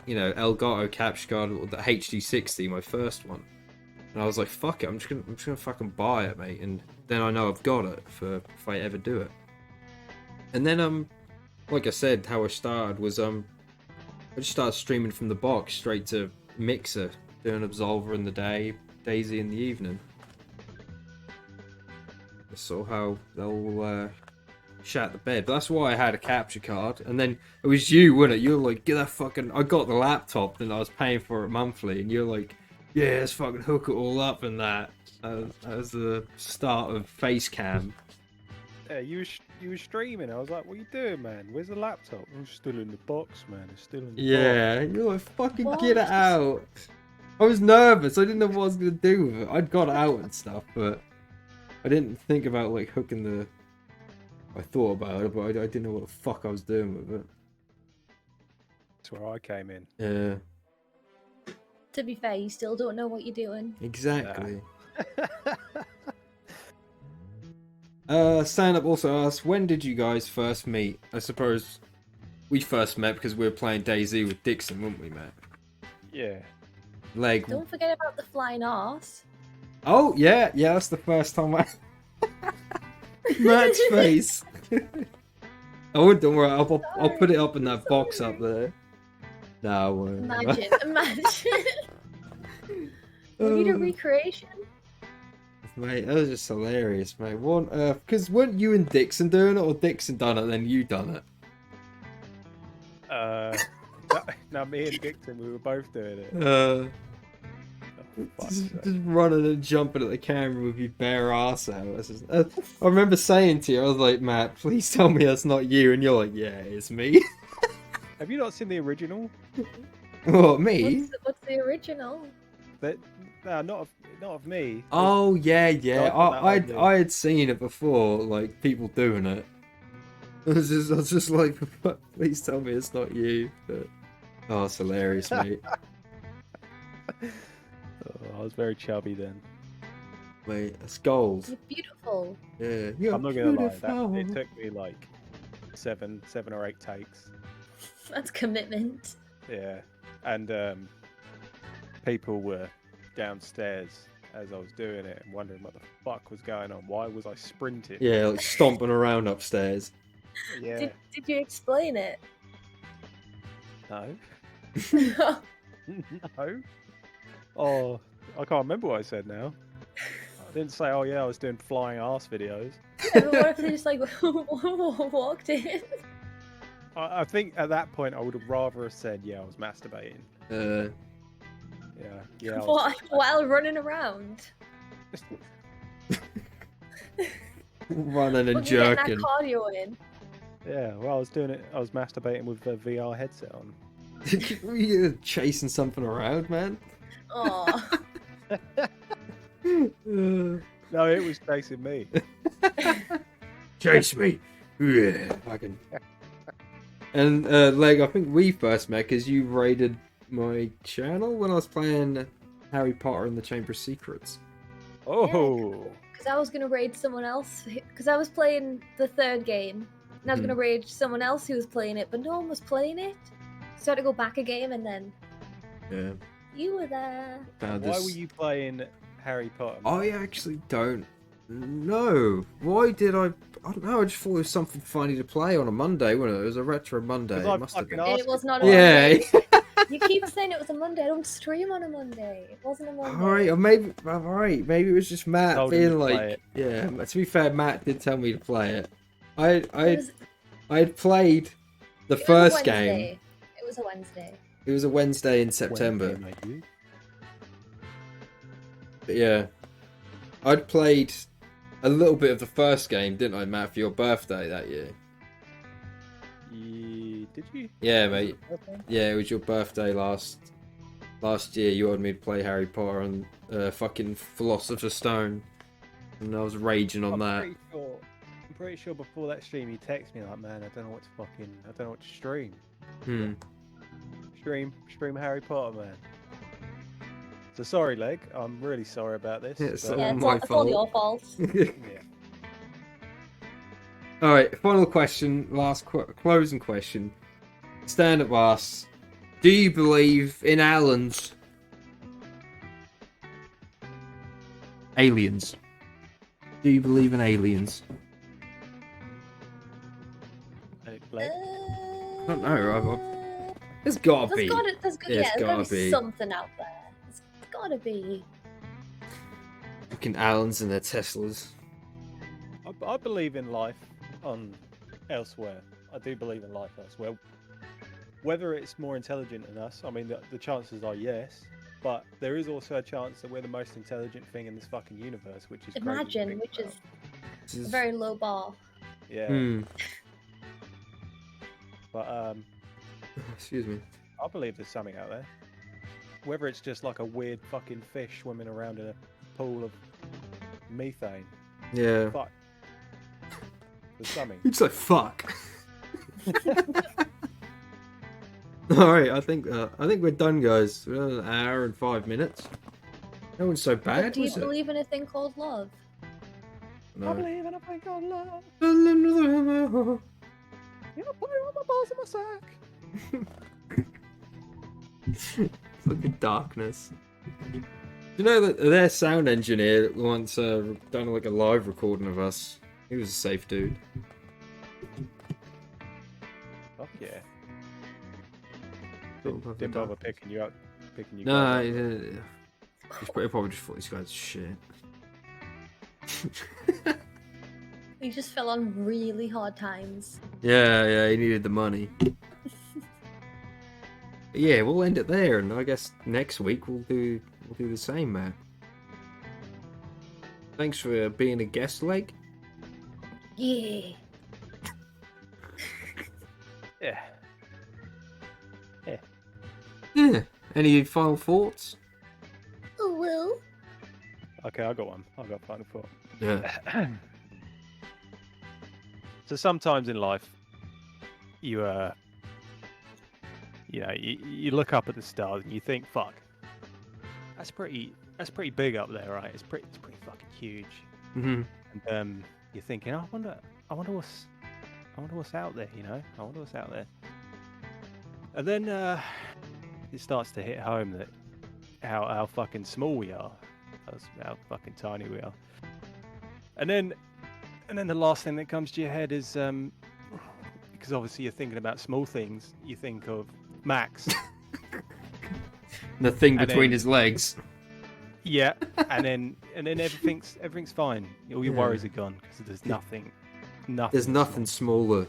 Elgato capture card, the HD60, my first one. And I was like, fuck it, I'm just gonna fucking buy it, mate. And then I know I've got it for if I ever do it. And then like I said, how I started was I just started streaming from the box straight to Mixer, doing Absolver in the day, Daisy in the evening. That's sort of how they'll shat the bed. But that's why I had a capture card. And then it was you, wasn't it? You were like, get that fucking... I got the laptop and I was paying for it monthly. And you're like, yeah, let's fucking hook it all up and that. That was the start of Facecam. Yeah, you were streaming. I was like, what are you doing, man? Where's the laptop? I'm still in the box, man. It's still in the box. Yeah, you're like, fucking get it out. I was nervous. I didn't know what I was going to do with it. I'd got it out and stuff, but I didn't think about like hooking the... I thought about it, but I didn't know what the fuck I was doing with it. That's where I came in. Yeah. To be fair, you still don't know what you're doing. Exactly. Stand Up also asks, when did you guys first meet? I suppose we first met because we were playing DayZ with Dixon, weren't we, Matt? Yeah. Leg. Don't forget about the flying arse. Oh, yeah, that's the first time I... Matt's face. Oh, don't worry, I'll put it up in that box up there. No, Imagine. We need a recreation. Mate, that was just hilarious, mate. What on earth? Because weren't you and Dixon doing it, or Dixon done it, then you done it? No, me and Dixon, we were both doing it. Just running and jumping at the camera with your bare ass out. I remember saying to you, I was like, Matt, please tell me that's not you. And you're like, yeah, it's me. Have you not seen the original? What, me? What's the original? Not of me. Oh, yeah. I I had seen it before, like, people doing it. I was just like, please tell me it's not you. But, oh, it's hilarious, mate. I was very chubby then. Mate, that's gold. You're beautiful. Yeah, you're I'm not gonna beautiful. lie, it took me like seven or 8 takes. That's commitment. Yeah, and people were downstairs as I was doing it and wondering what the fuck was going on. Why was I sprinting? Yeah, like stomping around upstairs. Yeah. Did you explain it? No. No. Oh, I can't remember what I said now. I didn't say, oh yeah, I was doing flying arse videos. What if they just like walked in? I think at that point I would have rather have said, yeah, I was masturbating. Yeah. While running around. Running and Getting jerking. that cardio in. Yeah, well, I was doing it. I was masturbating with a VR headset on. Were you chasing something around, man? Oh. No, it was chasing me. Chase me. Yeah, fucking. And Leg, I think we first met because you raided my channel when I was playing Harry Potter and the Chamber of Secrets. Oh. Because I was going to raid someone else. Because I was playing the third game. And I was going to raid someone else who was playing it, but no one was playing it. So I had to go back a game and then... Yeah. You were there. Why were you playing Harry Potter? I actually don't know. Why did I don't know, I just thought it was something funny to play on a Monday, wasn't it? It was a retro Monday. It must have been. It was not a Monday. You keep saying it was a Monday. I don't stream on a Monday. It wasn't a Monday. Alright, or maybe it was just Matt being like... Yeah, to be fair, Matt did tell me to play it. I had played the first game. It was a Wednesday. It was a Wednesday in September. But yeah, I'd played a little bit of the first game, didn't I, Matt, for your birthday that year? Did you? Yeah, mate. Yeah, it was your birthday last year. You wanted me to play Harry Potter and fucking Philosopher's Stone, and I was raging on that. I'm pretty sure before that stream you texted me like, man, I don't know what to stream. Stream Harry Potter, man. So sorry, Leg. I'm really sorry about this. It's all my fault. It's all your fault. Yeah. All right, final question, closing question. Stand up, ass. Do you believe in aliens? Aliens. Do you believe in aliens? Like, I don't know. There's gotta be. There's gotta be something out there. There's gotta be. Fucking aliens and their Teslas. I believe in life on elsewhere. I do believe in life elsewhere. Whether it's more intelligent than us, I mean, the chances are yes. But there is also a chance that we're the most intelligent thing in this fucking universe, which is Imagine, which is a very low bar. Yeah. But excuse me. I believe there's something out there. Whether it's just like a weird fucking fish swimming around in a pool of methane. Yeah. Fuck. There's something. It's like fuck. All right, I think we're done, guys. We're an hour and 5 minutes. No one's so bad. Do you believe in a thing called love? No. I believe in a thing called love. You know, put all my balls in my sack. Look at darkness. Do you know that their sound engineer once done like a live recording of us? He was a safe dude. Fuck yeah. Didn't bother picking you up. No, he probably just thought this guy's shit. He just fell on really hard times. Yeah, he needed the money. But yeah, we'll end it there, and I guess next week we'll do the same, man. Thanks for being a guest, Leg. Yeah. Yeah. Yeah. Any final thoughts? Oh well. Okay, I got one. I got a final thought. Yeah. So sometimes in life, you you look up at the stars and you think, "Fuck, that's pretty big up there, right? It's pretty fucking huge." Mm-hmm. And you're thinking, "I wonder what's out there, you know? I wonder what's out there." And then it starts to hit home that how fucking small we are, how fucking tiny we are. And then the last thing that comes to your head is because obviously you're thinking about small things, you think of Max. The thing between his legs. Yeah, and then everything's fine. All your worries are gone because there's nothing. There's nothing smaller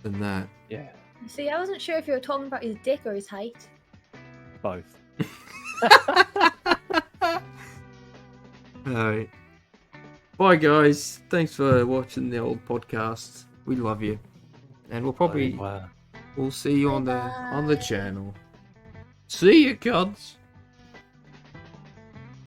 than that. Yeah. See, I wasn't sure if you were talking about his dick or his height. Both. Alright. Bye guys. Thanks for watching the old podcast. We love you. And we'll see you on the channel. See you, gods.